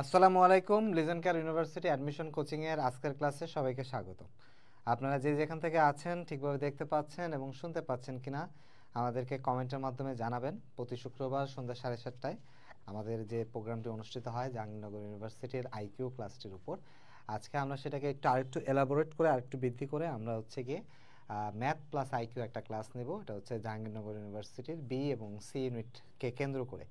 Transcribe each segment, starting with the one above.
আসসালামু আলাইকুম। লিজেন care university admission coaching এর আজকের ক্লাসে সবাইকে স্বাগত। আপনারা যে যেখান থেকে আছেন ঠিকভাবে দেখতে পাচ্ছেন এবং শুনতে পাচ্ছেন কিনা আমাদেরকে কমেন্টের মাধ্যমে জানাবেন। প্রতি শুক্রবার সন্ধ্যা 7:30টায় আমাদের যে প্রোগ্রামটি অনুষ্ঠিত হয় জাহাঙ্গীরনগর ইউনিভার্সিটির আইকিউ ক্লাসটির উপর, আজকে আমরা সেটাকে আরেকটু এলাবোরেট করে আরেকটু বৃদ্ধি করে আমরা গিয়ে ম্যাথ প্লাস আইকিউ একটা ক্লাস নেব। এটা হচ্ছে জাহাঙ্গীরনগর ইউনিভার্সিটির বি এবং সি ইউনিটকে কেন্দ্র করে।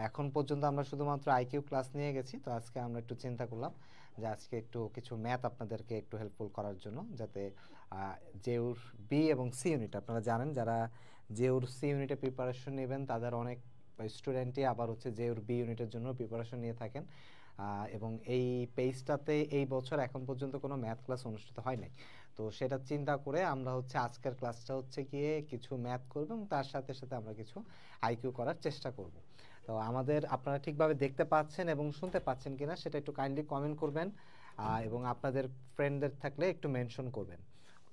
এখন পর্যন্ত আমরা শুধুমাত্র আইকিউ ক্লাস নিয়ে গেছি, তো আজকে আমরা একটু চিন্তা করলাম যে আজকে একটু কিছু ম্যাথ আপনাদেরকে একটু হেল্পফুল করার জন্য, যাতে জেউর বি এবং সি ইউনিট, আপনারা জানেন যারা জেউর সি ইউনিটে প্রিপারেশন নেবেন তাদের অনেক স্টুডেন্টই আবার জেউর বি ইউনিটের জন্য প্রিপারেশন নিয়ে থাকেন। এবং এই পেজটাতে এই বছর এখন পর্যন্ত কোনো ম্যাথ ক্লাস অনুষ্ঠিত হয় নাই। তো সেটা চিন্তা করে আমরা আজকের ক্লাসটা গিয়ে কিছু ম্যাথ করব এবং তার সাথে সাথে আমরা কিছু আইকিউ করার চেষ্টা করব। তো আমাদের আপনারা ঠিকভাবে দেখতে পাচ্ছেন এবং শুনতে পাচ্ছেন কিনা সেটা একটু কাইন্ডলি কমেন্ট করবেন, এবং আপনাদের ফ্রেন্ডদের থাকলে একটু মেনশন করবেন।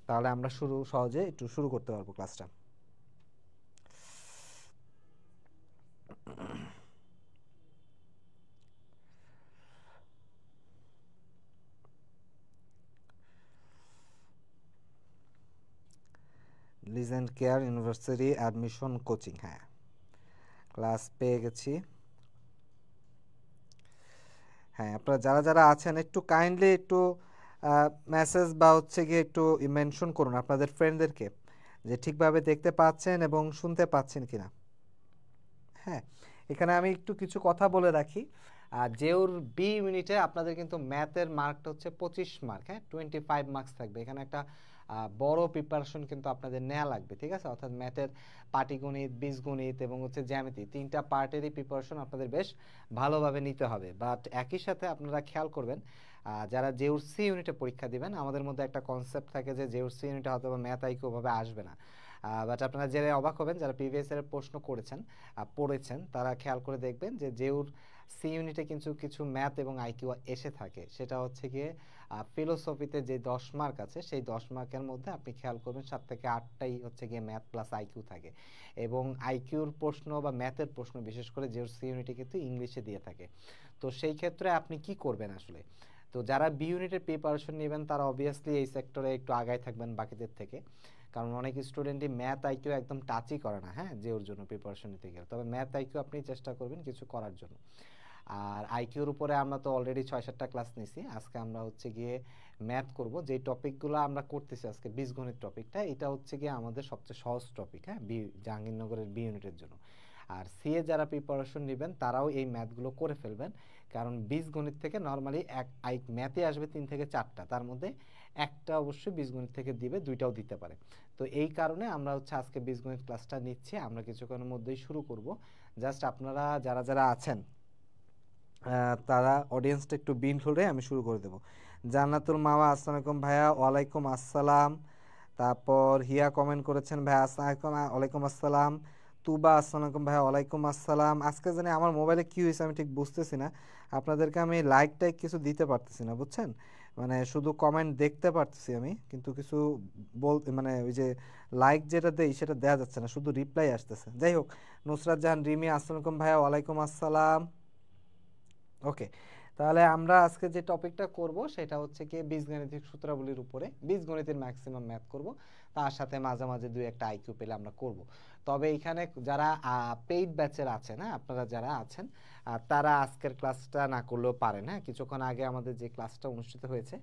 তাহলে আমরা সহজে একটু শুরু করতে পারবো ক্লাসটা। Legend care university admission coaching, হ্যাঁ ক্লাস পেয়ে গেছি। হ্যাঁ, আপনারা যারা যারা আছেন একটু কাইন্ডলি একটু মেসেজ বা গিয়ে একটু মেনশন করুন আপনাদের ফ্রেন্ডদেরকে যে ঠিকভাবে দেখতে পাচ্ছেন এবং শুনতে পাচ্ছেন কিনা। হ্যাঁ, এখানে আমি একটু কিছু কথা বলে রাখি। জেওর বি ইউনিটে আপনাদের কিন্তু ম্যাথের মার্কটা 25 মার্ক, হ্যাঁ 25 মার্কস থাকবে। এখানে একটা বড় প্রিপারেশন কিন্তু আপনাদের নেওয়া লাগবে, ঠিক আছে? অর্থাৎ ম্যাথের পাটিগণিত, বীজগণিত এবং জ্যামিতি, তিনটা পার্টেরই প্রিপারেশন আপনাদের বেশ ভালোভাবে নিতে হবে। বাট একই সাথে আপনারা খেয়াল করবেন, যারা জেউর সি ইউনিটে পরীক্ষা দিবেন, আমাদের মধ্যে একটা কনসেপ্ট থাকে যে জেউর সি ইউনিটে হয়তো ম্যাথ আইকিউ ভাবে আসবে না। বাট আপনারা জেনে অবাক হবেন যারা প্রিভিয়াস ইয়ারের প্রশ্ন পড়েছেন তারা খেয়াল করে দেখবেন যে জেউর সি ইউনিটে কিন্তু কিছু ম্যাথ এবং আইকিউ এসে থাকে। সেটা গিয়ে ফিলোসফিতে যে 10 মার্ক আছে সেই 10 মার্কের মধ্যে আপনি খেয়াল করবেন 7 থেকে 8টাই গিয়ে ম্যাথ প্লাস আইকিউ থাকে। এবং আইকিউর প্রশ্ন বা ম্যাথের প্রশ্ন বিশেষ করে জেউর সি ইউনিটে কিন্তু ইংলিশে দিয়ে থাকে। তো সেই ক্ষেত্রে আপনি কি করবেন আসলে? তো যারা বি ইউনিটের প্রিপারেশন নেবেন তারা অবভিয়াসলি এই সেক্টরে একটু আগায় থাকবেন বাকিদের থেকে, কারণ অনেক স্টুডেন্টই ম্যাথ আইকিউ একদম টাচই করে না, হ্যাঁ যে ওর জন্য প্রিপারেশন নিতে গেলে। তবে ম্যাথ আইকিউ আপনি চেষ্টা করবেন কিছু করার জন্য। আর আইকিউর উপরে আমরা তো অলরেডি 6-7টা ক্লাস নিছি। আজকে আমরা গিয়ে ম্যাথ করব। যে টপিকগুলো আমরা করতেছি আজকে, বীজগণিত টপিকটা, এটা গিয়ে আমাদের সবচেয়ে সহজ টপিক, হ্যাঁ জাহাঙ্গীরনগরের বি ইউনিটের জন্য। আর সিএ যারা প্রিপারেশন নেবেন তারাও এই ম্যাথগুলো করে ফেলবেন, কারণ বীজগণিত থেকে নর্মালি ম্যাথে আসবে 3 থেকে 4টা, তার মধ্যে একটা অবশ্যই বীজগণিত থেকে দিবে, দুইটাও দিতে পারে। তো এই কারণে আমরা আজকে বীজগণিত ক্লাসটা নিচ্ছি। আমরা কিছুক্ষণের মধ্যেই শুরু করব। জাস্ট আপনারা যারা যারা আছেন তারা অডিয়েন্সটা একটু বিন হলে আমি শুরু করে দেবো। জান্নাতুল মাওয়া আসসালামু আলাইকুম ভাইয়া। ওয়ালাইকুম আসসালাম। তারপর হিয়া কমেন্ট করেছেন ভাইয়া আসসালামাইকুম। ওয়ালাইকুম আসসালাম। তুবা আসসালামু আলাইকুম ভাইয়া। ওয়ালাইকুম আসসালাম। আজকে জানি আমার মোবাইলে কি হয়েছে আমি ঠিক বুঝতেছি না, আপনাদেরকে আমি লাইক টাইক কিছু দিতে পারতেছি না, বুঝছেন? মানে শুধু কমেন্ট দেখতে পারতেছি আমি, কিন্তু কিছু মানে ওই যে লাইক যেটা দেই সেটা দেওয়া যাচ্ছে না, শুধু রিপ্লাই আসতেছে। যাই হোক, নুসরাত জাহান রিমি আসসালামু আলাইকুম ভাইয়া। ওয়ালাইকুম আসসালাম। ওকে, তাহলে আমরা আজকে যে টপিকটা করব সেটা কি বীজগাণিতিক সূত্রাবলীর উপরে। বীজগণিতের ম্যাক্সিমাম ম্যাথ করব, তার সাথে মাঝে মাঝে দুই একটা আইকিউ পেলে আমরা করব। তবে এখানে যারা পেইড ব্যাচের আছেন, হ্যাঁ আপনারা যারা আছেন তারা আজকের ক্লাসটা না করলেও পারেন। হ্যাঁ, কিছুক্ষণ আগে আমাদের যে ক্লাসটা অনুষ্ঠিত হয়েছে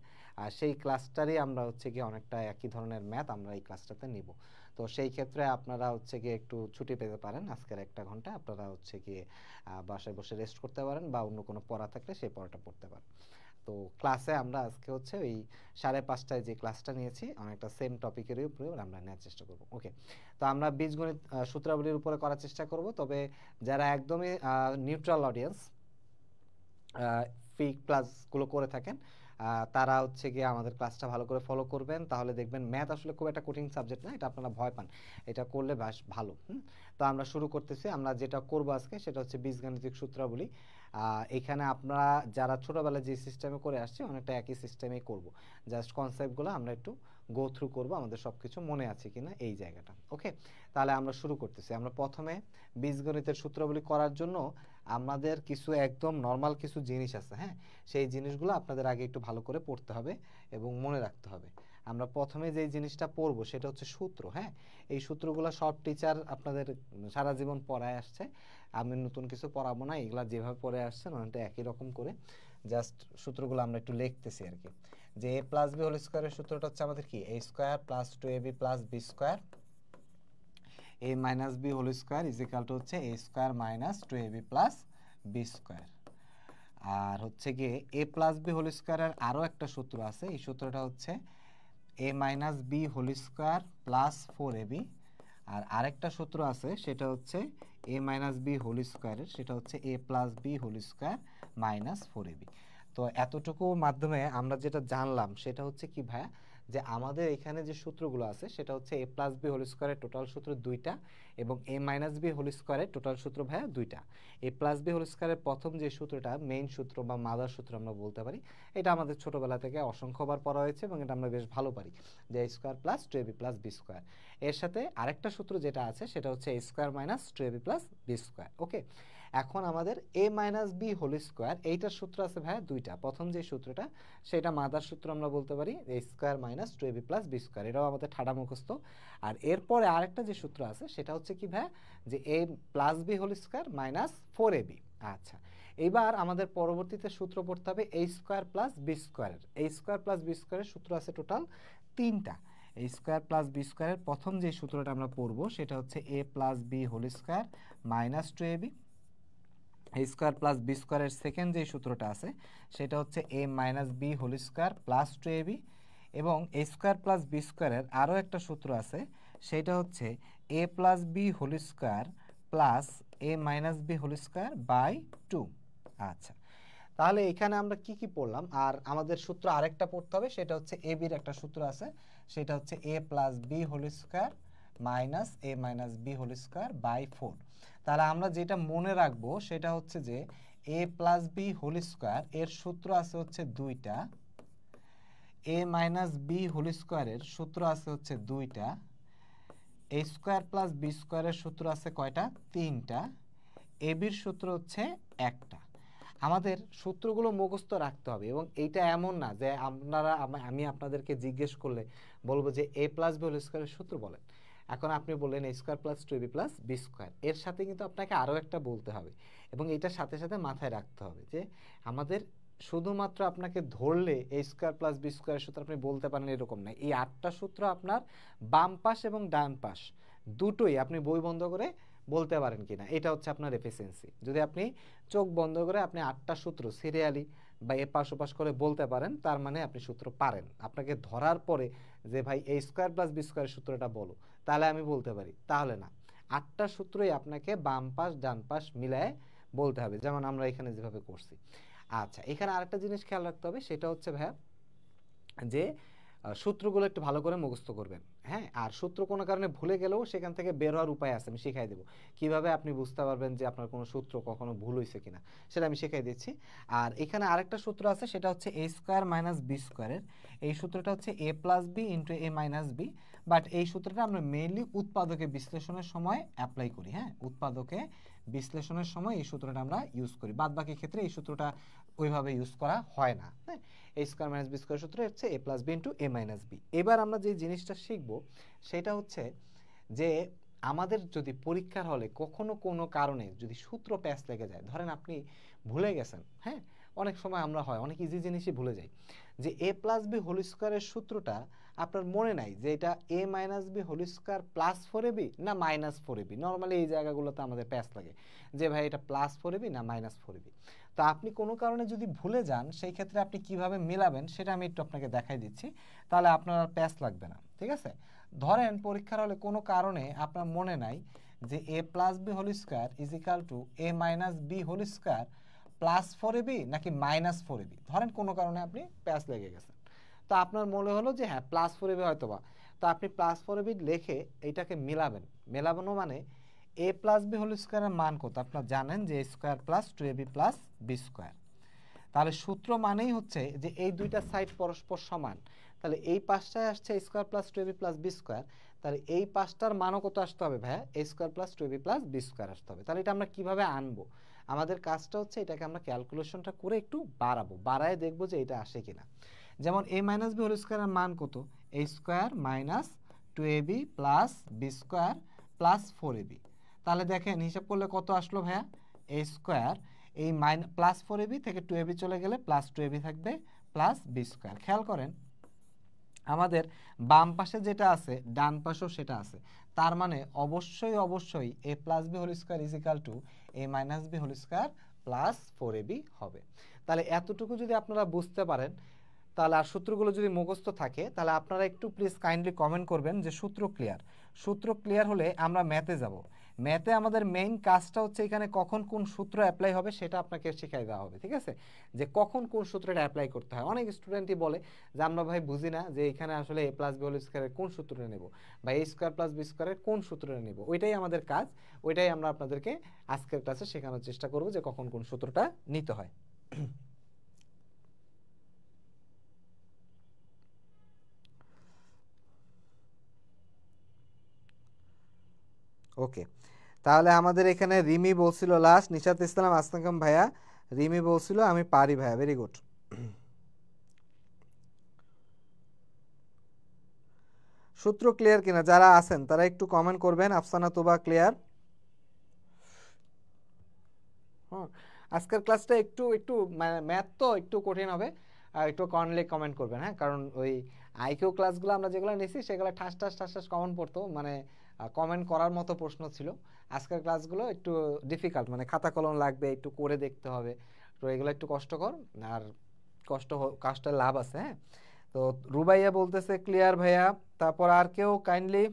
সেই ক্লাসটারই আমরা গিয়ে অনেকটা একই ধরনের ম্যাথ আমরা এই ক্লাসটাতে নিব। তো সেই ক্ষেত্রে আপনারা গিয়ে একটু ছুটি পেতে পারেন আজকের 1 ঘন্টা, আপনারা গিয়ে বাসায় বসে রেস্ট করতে পারেন বা অন্য কোনো পড়া থাকলে সেই পড়াটা পড়তে পারেন। তো ক্লাসে আমরা আজকে ওই 5:30টায় যে ক্লাসটা নিয়েছি অনেকটা সেম টপিকেরই উপরে আমরা নেওয়ার চেষ্টা করব। ওকে, তো আমরা বীজগণিত সূত্রাবলীর উপরে করার চেষ্টা করব। তবে যারা একদমই নিউট্রাল অডিয়েন্স, ফ্রি ক্লাসগুলো করে থাকেন, তারা গিয়ে আমাদের ক্লাসটা ভালো করে ফলো করবেন, তাহলে দেখবেন ম্যাথ আসলে খুব একটা কঠিন সাবজেক্ট না, এটা আপনারা ভয় পান, এটা করলে বেশ ভালো। তো আমরা শুরু করতেছি। আমরা যেটা করব আজকে সেটা বীজগাণিতিক সূত্রাবলী। এখানে আপনারা যারা ছোটবেলায় যে সিস্টেমে করে আসছে অনেকটা একই সিস্টেমেই করব। জাস্ট কনসেপ্টগুলো আমরা একটু গো থ্রু করব, আমাদের সব কিছু মনে আছে কিনা এই জায়গাটা। ওকে, তাহলে আমরা শুরু করতেছি। আমরা প্রথমে বীজগণিতের সূত্রাবলী করার জন্য আমাদের কিছু একদম নর্মাল কিছু জিনিস আছে, হ্যাঁ, সেই জিনিসগুলো আপনাদের আগে একটু ভালো করে পড়তে হবে এবং মনে রাখতে হবে। আমরা প্রথমে যেই জিনিসটা পড়বো সেটা হচ্ছে সূত্র, হ্যাঁ। এই সূত্রগুলো সব টিচার আপনাদের সারা জীবন পড়ায় আসছে, আমি নতুন কিছু পড়াবো না, এগুলা যেভাবে পড়ে আসছেন ওটা একই রকম করে জাস্ট সূত্রগুলো আমরা একটু লিখতেছি আর কি। যে এ প্লাস বি হোল স্কোয়ারের সূত্রটা হচ্ছে আমাদের কি, A square plus 2ab plus B square, a minus B whole square is equal to হচ্ছে a square minus 2ab plus B square. আর হচ্ছে গিয়ে এ প্লাস বি হোল স্কোয়ারের আরও একটা সূত্র আছে, এই সূত্রটা হচ্ছে A minus B whole square plus 4ab। আর আরেকটা সূত্র আছে সেটা হচ্ছে এ মাইনাস বি হোল স্কোয়ারের, সেটা হচ্ছে A plus B whole square minus 4ab। তো এতটুকু মাধ্যমে আমরা যেটা জানলাম সেটা হচ্ছে কি ভাইয়া, যে আমাদের এখানে যে সূত্রগুলো আছে সেটা হচ্ছে এ প্লাস বি হোল স্কোয়ারের টোটাল সূত্র দুইটা এবং এ মাইনাস বি হোল স্কোয়ারের টোটাল সূত্র ভাইয়া দুইটা। এ প্লাস বি হোল স্কোয়ারের প্রথম যে সূত্রটা মেইন সূত্র বা মাদার সূত্র আমরা বলতে পারি, এটা আমাদের ছোটোবেলা থেকে অসংখ্যবার পড়া হয়েছে এবং এটা আমরা বেশ ভালো পারি, যে A square plus 2ab plus B square. এর সাথে আরেকটা সূত্র যেটা আছে সেটা হচ্ছে A square minus 2ab plus B square. Okay, এখন আমাদের A minus B whole square এইটার সূত্র আছে ভাইয়া দুইটা। প্রথম যে সূত্রটা সেটা মাদার সূত্র আমরা বলতে পারি A square minus 2ab plus B square, এটাও আমাদের ঠাডা মুখস্থ। আর এরপরে আরেকটা যে সূত্র আছে সেটা হচ্ছে কি ভাইয়া, যে A plus B whole square minus 4ab। আচ্ছা, এবার আমাদের পরবর্তীতে সূত্র পড়তে হবে এ স্কোয়ার প্লাস বি স্কোয়ারের। এ স্কোয়ার প্লাস বি স্কোয়ারের সূত্র আছে টোটাল তিনটা। এ স্কোয়ার প্লাস বি স্কোয়ারের প্রথম যে সূত্রটা আমরা পড়বো সেটা হচ্ছে A plus B whole square minus 2ab। A square plus B স্কোয়ারের সেকেন্ড যে সূত্রটা আছে সেটা হচ্ছে A minus B whole square plus 2ab। এবং এ স্কোয়ার প্লাস বি স্কোয়ারের আরও একটা সূত্র আছে সেটা হচ্ছে A plus B whole square plus A minus B whole square by 2। আচ্ছা, তাহলে এখানে আমরা কি কি পড়লাম, আর আমাদের সূত্র আরেকটা পড়তে হবে সেটা হচ্ছে এ বির একটা সূত্র আছে সেটা হচ্ছে A plus B whole square minus A minus B whole square by 4। তাহলে আমরা যেটা মনে রাখবো সেটা হচ্ছে যে A plus B whole square এর সূত্র আছে হচ্ছে দুইটা, এ মাইনাস বি হোল স্কোয়ারের সূত্র আছে হচ্ছে দুইটা, এ স্কোয়ার প্লাস বি স্কোয়ারের সূত্র আছে কয়টা, তিনটা, এ বির সূত্র হচ্ছে একটা। আমাদের সূত্রগুলো মুখস্থ রাখতে হবে এবং এইটা এমন না যে আপনারা আমি আপনাদেরকে জিজ্ঞেস করলে বলবো যে এ প্লাস বি হোল স্কোয়ারের সূত্র বলেন। এখন আপনি বললেন A square plus 2ab plus B square, এর সাথে কিন্তু আপনাকে আরও একটা বলতে হবে এবং এটার সাথে সাথে মাথায় রাখতে হবে যে আমাদের শুধুমাত্র আপনাকে ধরলে এ স্কোয়ার প্লাস বি স্কোয়ারের সূত্র আপনি বলতে পারেন এরকম না। এই 8টা সূত্র আপনার বাম পাশ এবং ডান পাশ দুটোই আপনি বই বন্ধ করে বলতে পারেন কিনা, এটা হচ্ছে আপনার এফিসিয়েন্সি। যদি আপনি চোখ বন্ধ করে আপনি 8টা সূত্র সিরিয়ালি বা এপাশ ওপাশ করে বলতে পারেন তার মানে আপনি সূত্র পারেন। আপনাকে ধরার পরে যে ভাই এ স্কোয়ার প্লাস বি স্কোয়ারের সূত্রটা বলো, তাহলে আমি বলতে পারি, তাহলে না। 8টা সূত্রই আপনাকে বাম পাশ ডান পাশ মিলায়ে বলতে হবে, যেমন আমরা এখানে যেভাবে করছি। আচ্ছা, এখানে আরেকটা জিনিস খেয়াল রাখতে হবে সেটা হচ্ছে ভাইয়া যে সূত্রগুলো একটু ভালো করে মুখস্থ করবেন, হ্যাঁ। আর সূত্র কোনো কারণে ভুলে গেলেও সেখান থেকে বের হওয়ার উপায় আছে, আমি শিখাই দেবো কিভাবে আপনি বুঝতে পারবেন যে আপনার কোনো সূত্র কখনো ভুল হয়েছে কিনা, সেটা আমি শিখাই দিচ্ছি। আর এখানে আরেকটা সূত্র আছে সেটা হচ্ছে এ স্কোয়ার মাইনাস বি স্কোয়ারের। এই সূত্রটা হচ্ছে A plus B into A minus B, but এই সূত্রটা আমরা মেইনলি উৎপাদকে বিশ্লেষণের সময় অ্যাপ্লাই করি, হ্যাঁ। উৎপাদকে বিশ্লেষণের সময় এই সূত্রটা আমরা ইউজ করি, বাদ বাকি ক্ষেত্রে এই সূত্রটা ওইভাবে ইউজ করা হয় না, হ্যাঁ। এ স্কোয়ার মাইনাস বি স্কোয়ার সূত্র হচ্ছে A plus B into A minus B. এবার আমরা যে জিনিসটা শিখব সেটা হচ্ছে যে আমাদের যদি পরীক্ষার হলে কখনো কোনো কারণে যদি সূত্র প্যাচ লেগে যায়, ধরেন আপনি ভুলে গেছেন, হ্যাঁ, অনেক সময় আমরা হয় অনেক ইজি জিনিসই ভুলে যাই, যে এ প্লাস বি হোল স্কোয়ারের সূত্রটা আপনার মনে নাই যে এটা A minus B whole square plus 4ab না মাইনাস 4ab। নর্মালি এই জায়গাগুলোতে আমাদের প্যাচ লাগে যে ভাই এটা প্লাস 4ab না মাইনাস 4ab। তো আপনি কোনো কারণে যদি ভুলে যান সেই ক্ষেত্রে আপনি কিভাবে মেলাবেন সেটা আমি একটু আপনাকে দেখাই দিচ্ছি, তাহলে আপনার আর প্যাচ লাগবে না, ঠিক আছে। ধরেন পরীক্ষার হলে কোনো কারণে আপনার মনে নাই যে A plus B whole square is equal to A minus B whole square plus 4ab নাকি মাইনাস 4ab। ধরেন কোনো কারণে আপনি প্যাচ লেগে গেছেন, তো আপনার মনে হলো যে হ্যাঁ প্লাস 4ab হয়তো বা, তো আপনি প্লাস 4ab লিখে এইটাকে মেলাবেন। মেলাবানো মানে এ প্লাস বি হোল স্কোয়ারের মান কত আপনার জানেন যে A square plus 2ab plus B square. তাহলে সূত্র মানেই হচ্ছে যে এই দুইটা সাইড পরস্পর সমান, তাহলে এই পাশটায় আসছে A square plus 2ab plus B square, তাহলে এই পাশটার মানও কত আসতে হবে ভাইয়া, A square plus 2ab plus B square আসতে হবে। তাহলে এটা আমরা কিভাবে আনবো, আমাদের কাজটা হচ্ছে এটাকে আমরা ক্যালকুলেশনটা করে একটু বাড়াবো, বাড়ায় দেখবো যে এটা আসে কিনা। যেমন a মাইনাস বি হোল স্কোয়ারের মান কত, a square minus 2ab plus B square plus 4ab। তাহলে দেখেন হিসাব করলে কত আসলো ভাইয়া, a স্কোয়ার এই প্লাস 4ab থেকে 2ab চলে গেলে প্লাস 2ab থাকবে প্লাস বি স্কোয়ার। খেয়াল করেন আমাদের বাম পাশে যেটা আছে ডান পাশেও সেটা আছে, তার মানে অবশ্যই অবশ্যই a plus B whole square is equal to a minus B whole square plus 4ab হবে। তাহলে এতটুকু যদি আপনারা বুঝতে পারেন, তাহলে আর সূত্রগুলো যদি মুখস্থ থাকে, তাহলে আপনারা একটু প্লিজ কাইন্ডলি কমেন্ট করবেন যে সূত্র ক্লিয়ার। সূত্র ক্লিয়ার হলে আমরা ম্যাথে যাব। ম্যাথে আমাদের মেইন কাজটা হচ্ছে এখানে কখন কোন সূত্র অ্যাপ্লাই হবে সেটা আপনাকে শিখিয়ে দেওয়া হবে, ঠিক আছে, যে কখন কোন সূত্রটা অ্যাপ্লাই করতে হয়। অনেক স্টুডেন্টই বলে যে আমরা ভাই বুঝি না যে এখানে আসলে a প্লাস বি হোল স্কোয়ারের কোন সূত্রটা নেব বা a স্কোয়ার প্লাস বি স্কোয়ারের কোন সূত্রটা নেব। ওইটাই আমাদের কাজ, ওইটাই আমরা আপনাদেরকে আজকের ক্লাসে শেখানোর চেষ্টা করব যে কখন কোন সূত্রটা নিতে হয়। ওকে, তাহলে আমাদের এখানে রিমি বলছিল লাস্ট, নিশাত ইসলাম আসলাম ভাইয়া, রিমি বলছিল আমি পারি ভাইয়া, ভেরি গুড। সূত্র ক্লিয়ার কিনা যারা আছেন তারা একটু কমেন্ট করবেন। আফসানা তোবা ক্লিয়ার? হ্যাঁ, আজকের ক্লাসটা একটু একটু ম্যাথ তো একটু কঠিন হবে, আর একটু কমেন্ট করবেন, হ্যাঁ, কারণ ওই আইকিউ ক্লাসগুলো আমরা যেগুলো নিয়েছি সেগুলো ঠাস ঠাস ঠাস ঠাস কমন পড়তো, মানে কমেন্ট করার মতো প্রশ্ন ছিল। আজকের ক্লাসগুলো একটু ডিফিকাল্ট, মানে খাতা কলম লাগবে, একটু করে দেখতে হবে, তো এগুলো একটু কষ্টকর, আর কাজটার লাভ আছে, হ্যাঁ। তো রুবাইয়া বলতেছে ক্লিয়ার ভাইয়া। তারপর আর কেউ কাইন্ডলি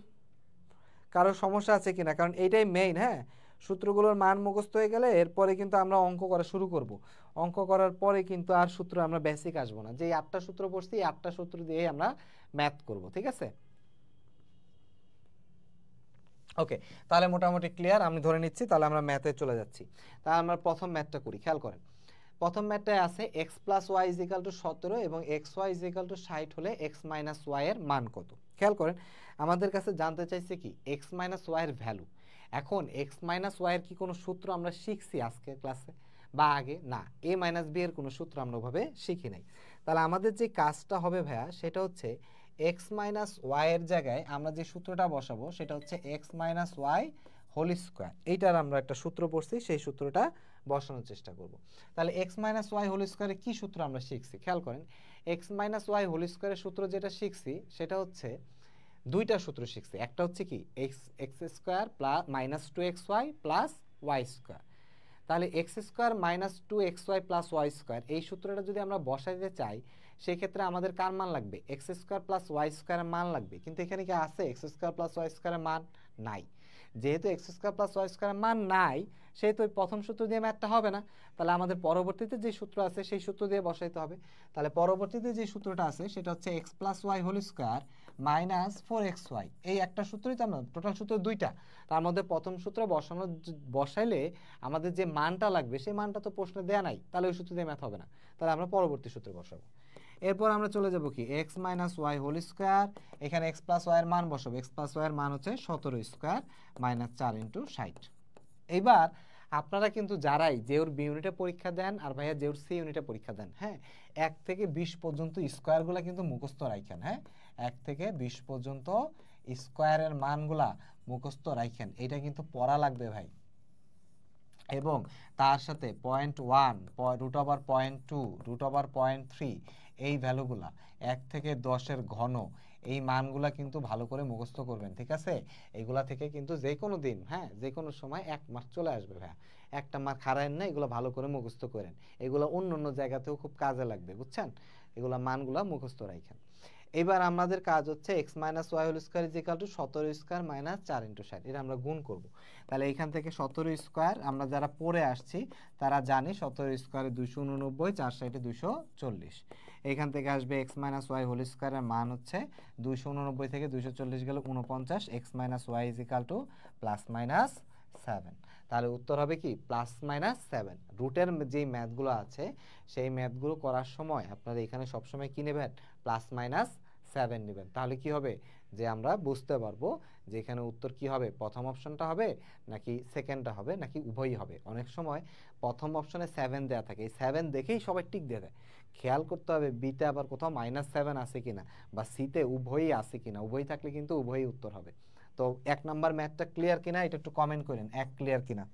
কারো সমস্যা আছে কিনা, কারণ এইটাই মেইন, হ্যাঁ, সূত্রগুলোর মান মুখস্থ হয়ে গেলে এরপরে কিন্তু আমরা অঙ্ক করা শুরু করব। অঙ্ক করার পরে কিন্তু আর সূত্র আমরা বেসিক আসবো না, যে 8টা সূত্র পড়ছি এই 8টা সূত্র দিয়ে আমরা ম্যাথ করব, ঠিক আছে। ওকে, তাহলে মোটামুটি ক্লিয়ার আমি ধরে নিচ্ছি, তাহলে আমরা ম্যাথে চলে যাচ্ছি। তাহলে আমরা প্রথম ম্যাথটা করি, খেয়াল করেন। প্রথম ম্যাথটায় আছে x plus Y is equal to 17 এবং x y is equal to 60 হলে এক্স মাইনাস ওয়াই এর মান কত। খেয়াল করেন আমাদের কাছে জানতে চাইছে কি এক্স মাইনাস ওয়াই এর ভ্যালু। এখন এক্স মাইনাস ওয়াই এর কি কোনো সূত্র আমরা শিখছি আজকের ক্লাসে বা আগে? না, এ মাইনাস বি এর কোনো সূত্র আমরা ওভাবে শিখি নাই। তাহলে আমাদের যে কাজটা হবে ভাইয়া সেটা হচ্ছে এক্স মাইনাস ওয়াই এর জায়গায় আমরা যে সূত্রটা বসাবো সেটা হচ্ছে x minus y whole square. এইটার আমরা একটা সূত্র পড়ছি, সেই সূত্রটা বসানোর চেষ্টা করব। তাহলে এক্স মাইনাস ওয়াই হোল স্কোয়ারে কী সূত্র আমরা শিখছি খেয়াল করেন। এক্স মাইনাস ওয়াই হোল স্কোয়ারের সূত্র যেটা শিখছি সেটা হচ্ছে দুইটা সূত্র শিখছি। একটা হচ্ছে কি X square plus minus 2xy plus Y square. তাহলে X square minus 2xy plus Y square এই সূত্রটা যদি আমরা বসাইতে চাই সেক্ষেত্রে আমাদের কার মান লাগবে? এক্স স্কোয়ার প্লাস ওয়াই স্কোয়ারের মান লাগবে। কিন্তু এখানে কি আছে এক্স স্কোয়ার প্লাস ওয়াই স্কোয়ারের মান? নাই। যেহেতু এক্স স্কোয়ার প্লাস ওয়াই স্কোয়ারের মান নাই সেহেতু ওই প্রথম সূত্র দিয়ে ম্যাথটা হবে না। তাহলে আমাদের পরবর্তীতে যে সূত্র আছে সেই সূত্র দিয়ে বসাইতে হবে। তাহলে পরবর্তীতে যে সূত্রটা আছে সেটা হচ্ছে x plus y whole square minus 4xy। এই একটা সূত্রই তো, আমরা টোটাল সূত্র দুইটা, তার মধ্যে প্রথম সূত্র বসাইলে আমাদের যে মানটা লাগবে সেই মানটা তো প্রশ্নে দেয়া নাই, তাহলে ওই সূত্র দিয়ে ম্যাথ হবে না। তাহলে আমরা পরবর্তী সূত্র বসাবো। এরপর আমরা চলে যাব কি x minus y whole square, এখানে এক্স প্লাস ওয়াই এর মান বসাবো। এক্স প্লাস ওয়াই এর মান হচ্ছে 17 স্কোয়ার মাইনাস 4 ইন্টু 60। এইবার আপনারা কিন্তু যারাই জেওর বি ইউনিটে পরীক্ষা দেন আর ভাইয়া জেওর সি ইউনিটে পরীক্ষা দেন, হ্যাঁ, 1 থেকে 20 পর্যন্ত স্কোয়ারগুলো কিন্তু মুখস্থ রাখেন, হ্যাঁ, 1 থেকে 20 পর্যন্ত স্কোয়ারের মানগুলা মুখস্থ রাখেন। এটা কিন্তু পড়া লাগবে ভাই। এবং তার সাথে 0.1 রুট ওভার 0.2 রুট ওভার 0.3 এই ভ্যালুগুলা 1 থেকে 10-এর ঘন এই মানগুলা কিন্তু ভালো করে মুখস্থ করবেন, ঠিক আছে। এগুলা থেকে কিন্তু যে কোনো দিন, হ্যাঁ, যে কোনো সময় 1 মার্ক চলে আসবে ভাইয়া। একটা মার্ক হারায়েন না, এগুলো ভালো করে মুখস্থ করেন। এগুলো অন্য অন্য জায়গাতেও খুব কাজে লাগবে, বুঝছেন। এগুলা মানগুলা মুখস্থ রাখেন। এবার আমাদের কাজ হচ্ছে x minus y whole square is equal to 17 square minus 4 into 60। এটা আমরা গুণ করব। তাহলে এখান থেকে 17 স্কোয়ার আমরা যারা পড়ে আসছি তারা জানি 17 স্কোয়ারে 289, 4 60 240। এখান থেকে আসবে এক্স মাইনাস ওয়াই হোল স্কোয়ারের মান হচ্ছে 289 থেকে 240 গেলে 49। X minus y is equal to plus minus 7। তাহলে উত্তর হবে কি প্লাস মাইনাস 7। রুটের যেই ম্যাথগুলো আছে সেই ম্যাথগুলো করার সময় আপনারা এখানে সবসময় কি নেবেন? প্লাস মাইনাস 7 নেবেন। তাহলে কি হবে যে আমরা বুঝতে পারবো যে এখানে উত্তর কি হবে, প্রথম অপশনটা হবে নাকি সেকেন্ডটা হবে নাকি উভয়ই হবে। অনেক সময় প্রথম অপশনে 7 দেওয়া থাকে, এই 7 দেখেই সবাই টিক দিয়ে দেয়। খেয়াল করতে হবে বিতে আবার কোথাও -7 আছে কিনা বা সিতে উভয়ই আছে কিনা। উভয়ই থাকলে কিন্তু উভয়ই উত্তর হবে। তো 1 নাম্বার ম্যাথটা ক্লিয়ার কিনা এটা একটু কমেন্ট করেন, এক ক্লিয়ার কিনা।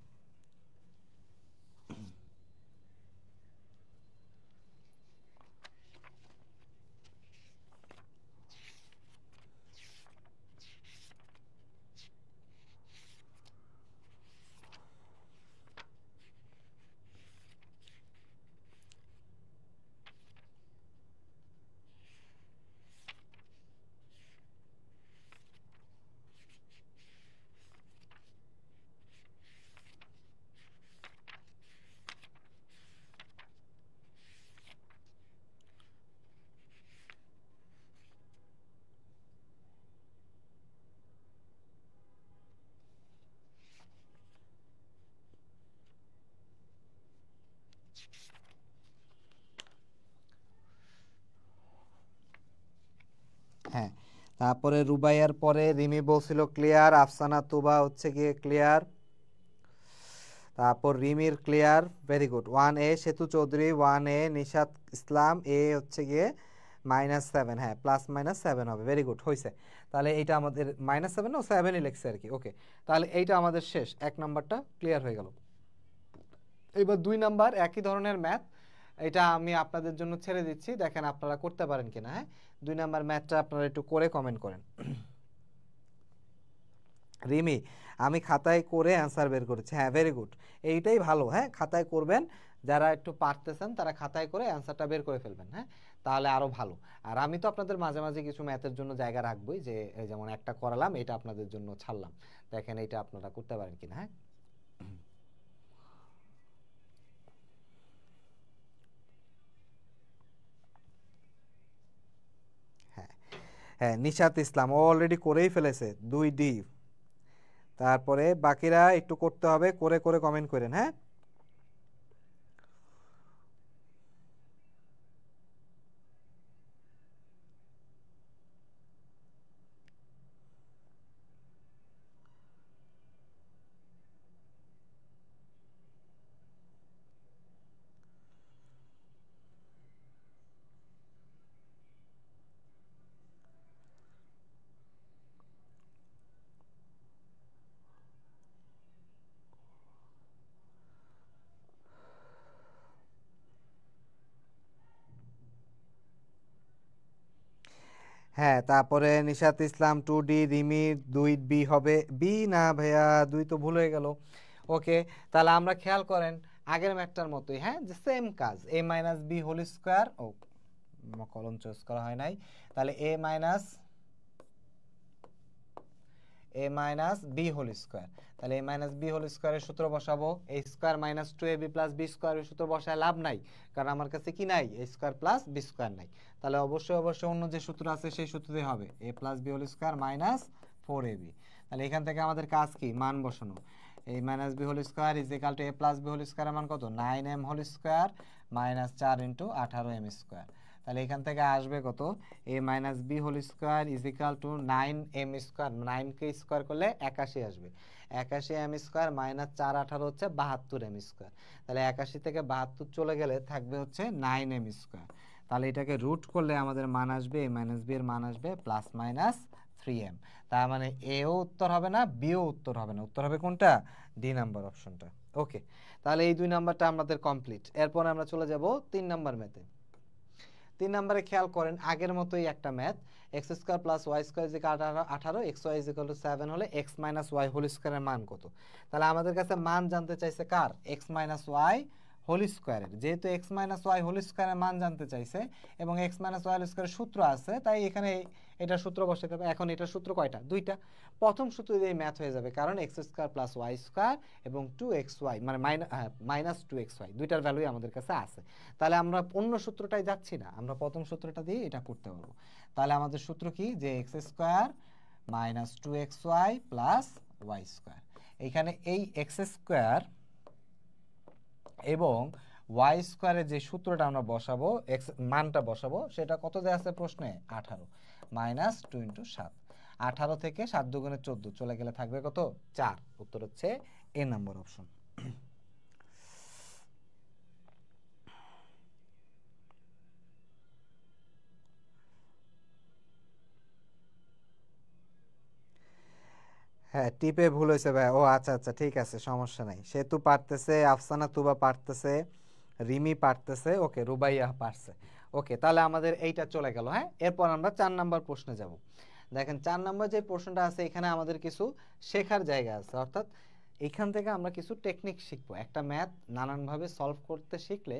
হ্যাঁ, তারপরে রুবাইয়ার পরে রিমি বলছিল ক্লিয়ার, আফসানা তুবা হচ্ছে গিয়ে ক্লিয়ার, তারপর রিমির ক্লিয়ার, ভেরি গুড। 1A সেতু চৌধুরী 1A, নিশাত ইসলাম এ হচ্ছে গিয়ে -7, হ্যাঁ +-7 হবে, ভেরি গুড হয়েছে। তাহলে এইটা আমাদের -7 না 7ই লিখছে আর কি, ওকে। তাহলে এইটা আমাদের শেষ, 1 নাম্বারটা ক্লিয়ার হয়ে গেল। এবার 2 নাম্বার একই ধরনের ম্যাথ, এটা আমি আপনাদের জন্য ছেড়ে দিচ্ছি, দেখেন আপনারা করতে পারেন কিনা। হ্যাঁ, 2 নাম্বার ম্যাথটা আপনারা একটু করে কমেন্ট করেন। রিমি আমি খাতায় করে অ্যান্সার বের করেছি, হ্যাঁ ভেরি গুড, এইটাই ভালো। হ্যাঁ, খাতায় করবেন, যারা একটু পারতেছেন তারা খাতায় করে অ্যান্সারটা বের করে ফেলবেন। হ্যাঁ, তাহলে আরও ভালো। আর আমি তো আপনাদের মাঝে মাঝে কিছু ম্যাথের জন্য জায়গা রাখবই, যে যেমন একটা করালাম এটা আপনাদের জন্য ছাড়লাম, দেখেন এইটা আপনারা করতে পারেন কিনা। হ্যাঁ, হ্যাঁ হ্যাঁ নিশাত ইসলাম ও অলরেডি করেই ফেলেছে 2D। তারপরে বাকিরা একটু করতে হবে, করে করে কমেন্ট করেন। হ্যাঁ, হ্যাঁ তারপরে নিশাত ইসলাম 2D, রিমি 2B হবে, বি না ভাইয়া 2 তো ভুল হয়ে গেল। ওকে, তাহলে আমরা খেয়াল করেন আগের ম্যাথটার মতোই, হ্যাঁ যে সেম কাজ, a - b হোল স্কয়ার, ও কলম চয়েস করা হয় নাই, তাহলে a - b হোল স্কয়ার। তাহলে a - b হোল স্কয়ারের সূত্র বসাবো, a স্কয়ার - 2ab + b স্কয়ারের সূত্র বসায় লাভ নাই, কারণ আমার কাছে কি নাই, a স্কয়ার + b স্কয়ার নাই। তাহলে অবশ্যই অবশ্যই অন্য যে সূত্র আছে সেই সূত্রতেই হবে, a + b whole square - 4ab। তাহলে এখান থেকে আমাদের কাজ কি, মান বসানো। a - b whole square = a + b whole স্কয়ারের মান কত, 9m whole square - 4 × 18m square. তাহলে এখান থেকে আসবে কত, a - b whole square = 9m square, 9 কে স্কয়ার করলে 81 আসবে, 81m স্কয়ার - 4 18 হচ্ছে 72m স্কয়ার। তাহলে 81 থেকে 72 চলে গেলে থাকবে হচ্ছে 9m স্কয়ার। তাহলে এটাকে রুট করলে আমাদের মান আসবে, a - b এর মান আসবে +-3m। তার মানে এও উত্তর হবে না, বিও উত্তর হবে না, উত্তর হবে কোনটা, ডি নাম্বার অপশনটা। ওকে, তাহলে এই 2 নাম্বারটা আমাদের কমপ্লিট। এরপর আমরা চলে যাব 3 নাম্বার ম্যাথে। 3 নম্বরে খেয়াল করেন আগের মতোই একটা ম্যাথ, x² + y² = 18, xy = 7 হলে x - y হোল স্কয়ারের মান কত। তাহলে আমাদের কাছে মান জানতে চাইছে কার, x - y হোল স্কয়ারের। যেহেতু x - y হোল স্কয়ারের মান জানতে চাইছে এবং x - y হোল স্কয়ারের সূত্র আছে, তাই এখানে এটা সূত্র বসাতে হবে। এখন এটা সূত্র কয়টা, দুইটা। প্রথম সূত্র দিয়ে ম্যাথ হয়ে যাবে, কারণ x² + y² এবং 2xy মানে -2xy দুইটার ভ্যালুই আমাদের কাছে আছে। তাহলে আমরা অন্য সূত্রটাই যাচ্ছি না, আমরা প্রথম সূত্রটা দিয়ে এটা করতে পারবো। তাহলে আমাদের সূত্র কি, যে x² - 2xy + y²। এখানে এই x² এবং ওয়াই স্কোয়ারে যে সূত্রটা আমরা বসাবো, এক্স মানটা বসাবো, সেটা কত দেওয়া আছে প্রশ্নে? 18 মাইনাস 2 ইন্টু 7। 18 থেকে 7 দুগুণে 14 চলে গেলে থাকবে কত? 4। উত্তর হচ্ছে এ নম্বর অপশন। হ্যাঁ, টিপে ভুল হয়েছে ভাই। ও আচ্ছা আচ্ছা, ঠিক আছে, সমস্যা নাই। সেতু পারতেছে, আফসানা তুবা পারতেছে, রিমি পারতেছে, ওকে, রুবাইয়া পারছে। ওকে, তাহলে আমাদের এইটা চলে গেল। হ্যাঁ, এরপর আমরা 4 নাম্বার প্রশ্নে যাব। দেখেন 4 নাম্বার যে প্রশ্নটা আছে, এখানে আমাদের কিছু শেখার জায়গা আছে, অর্থাৎ এখান থেকে আমরা কিছু টেকনিক শিখবো। একটা ম্যাথ নানানভাবে সলভ করতে শিখলে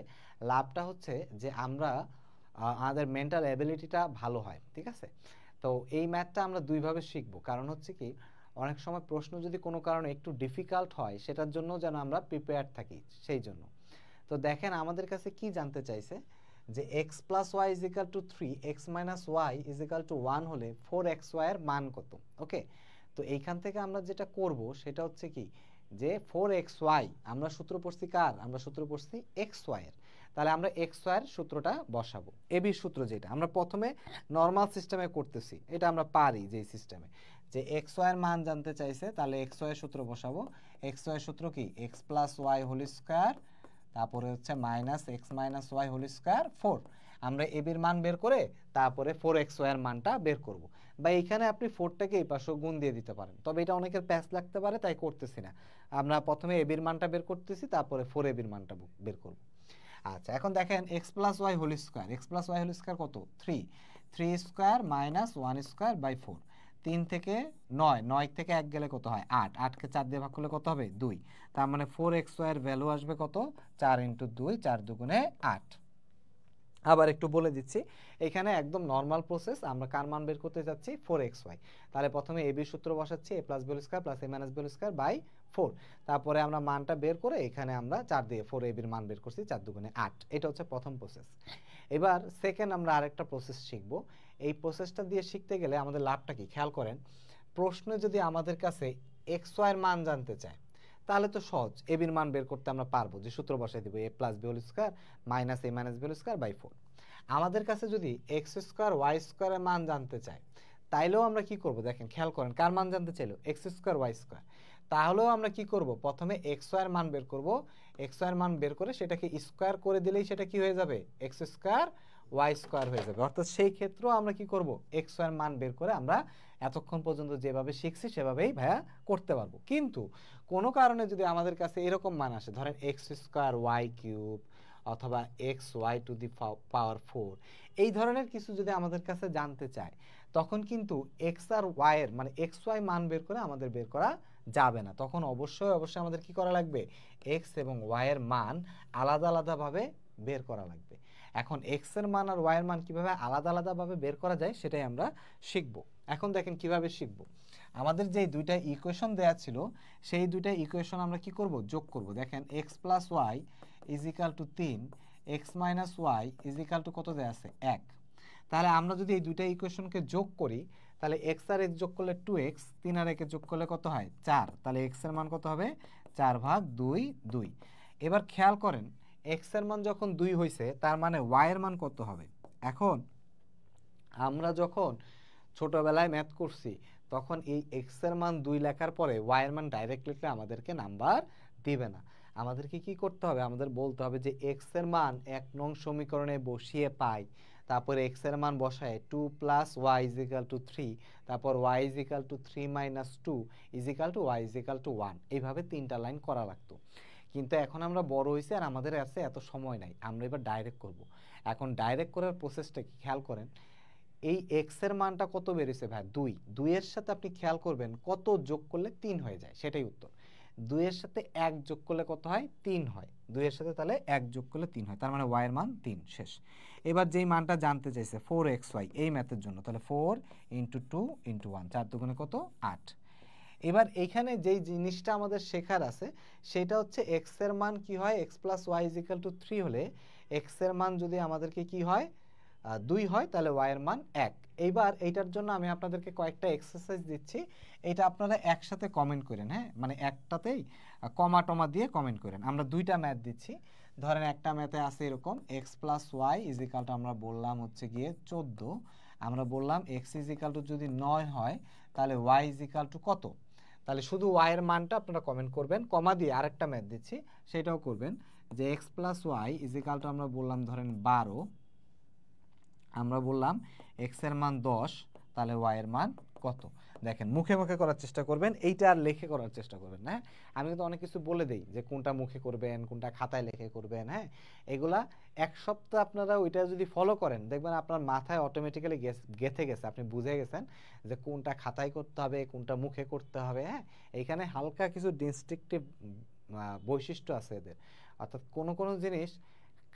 লাভটা হচ্ছে যে আমরা আমাদের মেন্টাল অ্যাবিলিটিটা ভালো হয়, ঠিক আছে? তো এই ম্যাথটা আমরা দুইভাবে শিখবো। কারণ হচ্ছে কি, অনেক সময় প্রশ্ন যদি কোনো কারণে একটু ডিফিকাল্ট হয়, সেটার জন্য যেন আমরা প্রিপেয়ার থাকি, সেই জন্য। তো দেখেন আমাদের কাছে কি জানতে চাইছে, যে x plus Y is equal to 3, x minus y is equal to 1 হলে 4xy এর মান কত? ওকে, তো এইখান থেকে আমরা যেটা করব সেটা হচ্ছে কি, যে 4xy আমরা সূত্র পড়ছি কার? আমরা সূত্র পড়ছি xy এর। তাহলে আমরা xy এর সূত্রটা বসাবো। এবি সূত্র যেটা আমরা প্রথমে নর্মাল সিস্টেমে করতেছি, এটা আমরা পারি যে সিস্টেমে, যে xy এর মান জানতে চাইছে, তাহলে xy এর সূত্র বসাবো। xy এর সূত্র কি? x plus y whole square, তারপরে হচ্ছে minus x minus y whole square 4। আমরা এবির মান বের করে তারপরে 4xy এর মানটা বের করব। বা এখানে আপনি 4টাকে এই পাশে গুণ দিয়ে দিতে পারেন, তবে এটা অনেকের প্যাচ লাগতে পারে, তাই করতেছি না। আমরা প্রথমে এবির মানটা বের করতেছি, তারপরে 4 এবির মানটা বের করব। আচ্ছা, এখন দেখেন x plus y whole square, x plus y whole square কত? 3। 3 স্কয়ার মাইনাস 1 স্কয়ার বাই 4। 3 থেকে 9, 9 থেকে 1 গেলে কত হয়? 8। 8কে 4 দিয়ে ভাগ করলে কত হবে? 2। তার মানে 4xy এর ভ্যালু আসবে কত? 4 ইন্টু 2, 4 দুগুণে 8। আবার একটু বলে দিচ্ছি, এখানে একদম নর্মাল প্রসেস, আমরা কার মান বের করতে যাচ্ছি? 4xy। তাহলে প্রথমে এবি সূত্র বসাচ্ছি, a plus B whole square plus a minus B whole square by 4। তারপরে আমরা মানটা বের করে এখানে আমরা 4 দিয়ে 4 এবির মান বের করছি, 4 দুগুণে 8। এটা হচ্ছে প্রথম প্রসেস। এবার সেকেন্ড আমরা আরেকটা প্রসেস শিখব। এই প্রসেসটা দিয়ে শিখতে গেলে আমাদের লাভটা কি খেয়াল করেন। প্রশ্নে যদি আমাদের কাছে xy এর মান জানতে চায়, তাহলে তো সহজ, এবির মান বের করতে আমরা পারবো, যে সূত্র বসাই দিব, a plus B whole square minus a minus B whole square by 4। আমাদের কাছে যদি এক্স স্কোয়ার ওয়াই স্কোয়ারের মান জানতে চায়, তাইলেও আমরা কি করব? দেখেন খেয়াল করেন, কার মান জানতে চাইলো? X square y square. তাহলেও আমরা কি করব? প্রথমে এক্স ওয়াই এর মান বের করব। এক্স ওয়াই এর মান বের করে সেটাকে স্কোয়ার করে দিলেই সেটা কি হয়ে যাবে? এক্স স্কোয়ার ওয়াই স্কোয়ার হয়ে যাবে। অর্থাৎ সেই ক্ষেত্রেও আমরা কি করব? এক্স ওয়াই এর মান বের করে আমরা এতক্ষণ পর্যন্ত যেভাবে শিখছি সেভাবেই ভাইয়া করতে পারবো। কিন্তু কোনো কারণে যদি আমাদের কাছে এরকম মান আসে, ধরেন এক্স স্কোয়ার ওয়াই কিউব অথবা এক্স ওয়াই টু দি পাওয়ার 4, এই ধরনের কিছু যদি আমাদের কাছে জানতে চায়, তখন কিন্তু এক্স আর ওয়াই এর মানে এক্স ওয়াই মান বের করে আমাদের বের করা যাবে না। তখন অবশ্যই অবশ্যই আমাদের কি করা লাগবে? এক্স এবং ওয়াই এর মান আলাদা আলাদাভাবে বের করা লাগবে। এখন এক্স এর মান আর ওয়াই এর মান কিভাবে আলাদা আলাদাভাবে বের করা যায় সেটাই আমরা শিখব। এখন দেখেন কিভাবে শিখব। আমাদের যে দুইটা ইকুয়েশন দেয়া ছিল, সেই দুইটা ইকুয়েশন আমরা কি করব? যোগ করব। দেখেন x plus Y is equal to 3, x minus y is equal to কত দেয়া আছে? 1। তাহলে আমরা যদি এই দুইটা ইকুয়েশনকে যোগ করি, তাহলে এক্স আর এক্স যোগ করলে 2x, 3 আর একে যোগ করলে কত হয়? 4। তাহলে এক্স এর মান কত হবে? 4/2, 2। এবার খেয়াল করেন, এক্স এর মান যখন 2 হয়েছে, তার মানে ওয়াই এর মান কত হবে? এখন আমরা যখন ছোটবেলায় ম্যাথ করছি, তখন এই এক্স এর মান 2 লেখার পরে ওয়াই এর মান ডাইরেক্ট লিখলে আমাদেরকে নাম্বার দিবে না। আমাদেরকে কি করতে হবে? আমাদের বলতে হবে যে এক্স এর মান 1 নং সমীকরণে বসিয়ে পাই, তারপরে এক্স এর মান বসায় 2 plus Y is equal to 3, তারপর y is equal to 3 minus 2 is equal to y is equal to 1। এইভাবে 3টা লাইন করা লাগতো। কিন্তু এখন আমরা বড় হয়েছি আর আমাদের কাছে এত সময় নাই, আমরা এবার ডাইরেক্ট করব। এখন ডাইরেক্ট করার প্রসেসটা কি খেয়াল করেন। এই এক্স এর মানটা কত বেরিয়েছে ভাই? 2। 2 এর সাথে আপনি খেয়াল করবেন কত যোগ করলে 3 হয়ে যায়, সেটাই উত্তর। 2 এর সাথে 1 যোগ করলে কত হয়? 3 হয়। 2 এর সাথে তাহলে 1 যোগ করলে 3 হয়, তার মানে y এর মান 3। শেষ। এবার যেই মানটা জানতে চাইছে 4xy, এই ম্যাথের জন্য, তাহলে 4 ইন্টু 2 ইন্টু 1, 4 দুগুণে কত? 8। এবার এইখানে যেই জিনিসটা আমাদের শেখার আছে, সেটা হচ্ছে এক্স এর মান কি হয়? X plus Y is equal to 3 হলে এক্স এর মান যদি আমাদেরকে কি হয়? 2 হয়, তাহলে ওয়াই এর মান 1। এইবার এইটার জন্য আমি আপনাদেরকে কয়েকটা এক্সারসাইজ দিচ্ছি, এটা আপনারা একসাথে কমেন্ট করেন। হ্যাঁ, মানে একটাতেই কমা টমা দিয়ে কমেন্ট করেন। আমরা দুইটা ম্যাথ দিচ্ছি, ধরেন একটা ম্যাথে আছে এরকম x plus Y is equal to আমরা বললাম হচ্ছে গিয়ে 14, আমরা বললাম এক্স ইজ ইকাল টু যদি 9 হয় তাহলে ওয়াই ইজ ইকাল টু কত। তাহলে শুধু ওয়াই এর মানটা আপনারা কমেন্ট করবেন, কমা দিয়ে আরেকটা ম্যাথ দিচ্ছি সেটাও করবেন, যে x plus Y is equal to আমরা বললাম ধরেন 12, আমরা বললাম এক্স এর মান 10, তাহলে ওয়াই এর মান কত। দেখেন মুখে মুখে করার চেষ্টা করবেন, এইটা আর লেখে করার চেষ্টা করবেন না। আমি কিন্তু অনেক কিছু বলে দেই যে কোনটা মুখে করবেন কোনটা খাতায় লেখে করবেন, হ্যাঁ এগুলা এক সপ্তাহ আপনারা ওইটা যদি ফলো করেন দেখবেন আপনার মাথায় অটোমেটিক্যালি গেঁথে গেছে, আপনি বুঝে গেছেন যে কোনটা খাতায় করতে হবে কোনটা মুখে করতে হবে। হ্যাঁ এইখানে হালকা কিছু ডিস্ট্রিক্টিভ বৈশিষ্ট্য আছে এদের, অর্থাৎ কোনো কোনো জিনিস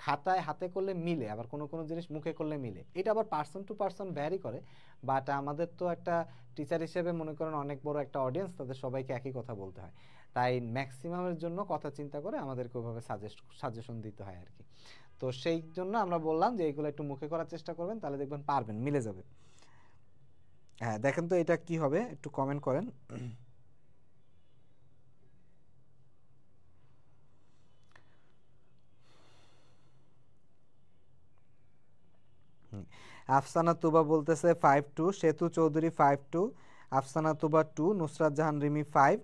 খাতায় হাতে করলে মিলে আবার কোনো কোনো জিনিস মুখে করলে মিলে, এটা আবার পার্সন টু পার্সন ভ্যারি করে। বাট আমাদের তো একটা টিচার হিসেবে মনে করেন অনেক বড় একটা অডিয়েন্স, তাদের সবাইকে একই কথা বলতে হয়, তাই ম্যাক্সিমামের জন্য কথা চিন্তা করে আমাদেরকে ওইভাবে সাজেশন দিতে হয় আর কি। তো সেই জন্য আমরা বললাম যে এইগুলো একটু মুখে করার চেষ্টা করবেন, তাহলে দেখবেন পারবেন, মিলে যাবে। হ্যাঁ দেখেন তো এটা কি হবে, একটু কমেন্ট করেন। আফসানা তুবা বলতেছে 5-2, সেতু চৌধুরী 5-2, আফসানা তুবা 2, নুসরাত জাহান রিমি 5,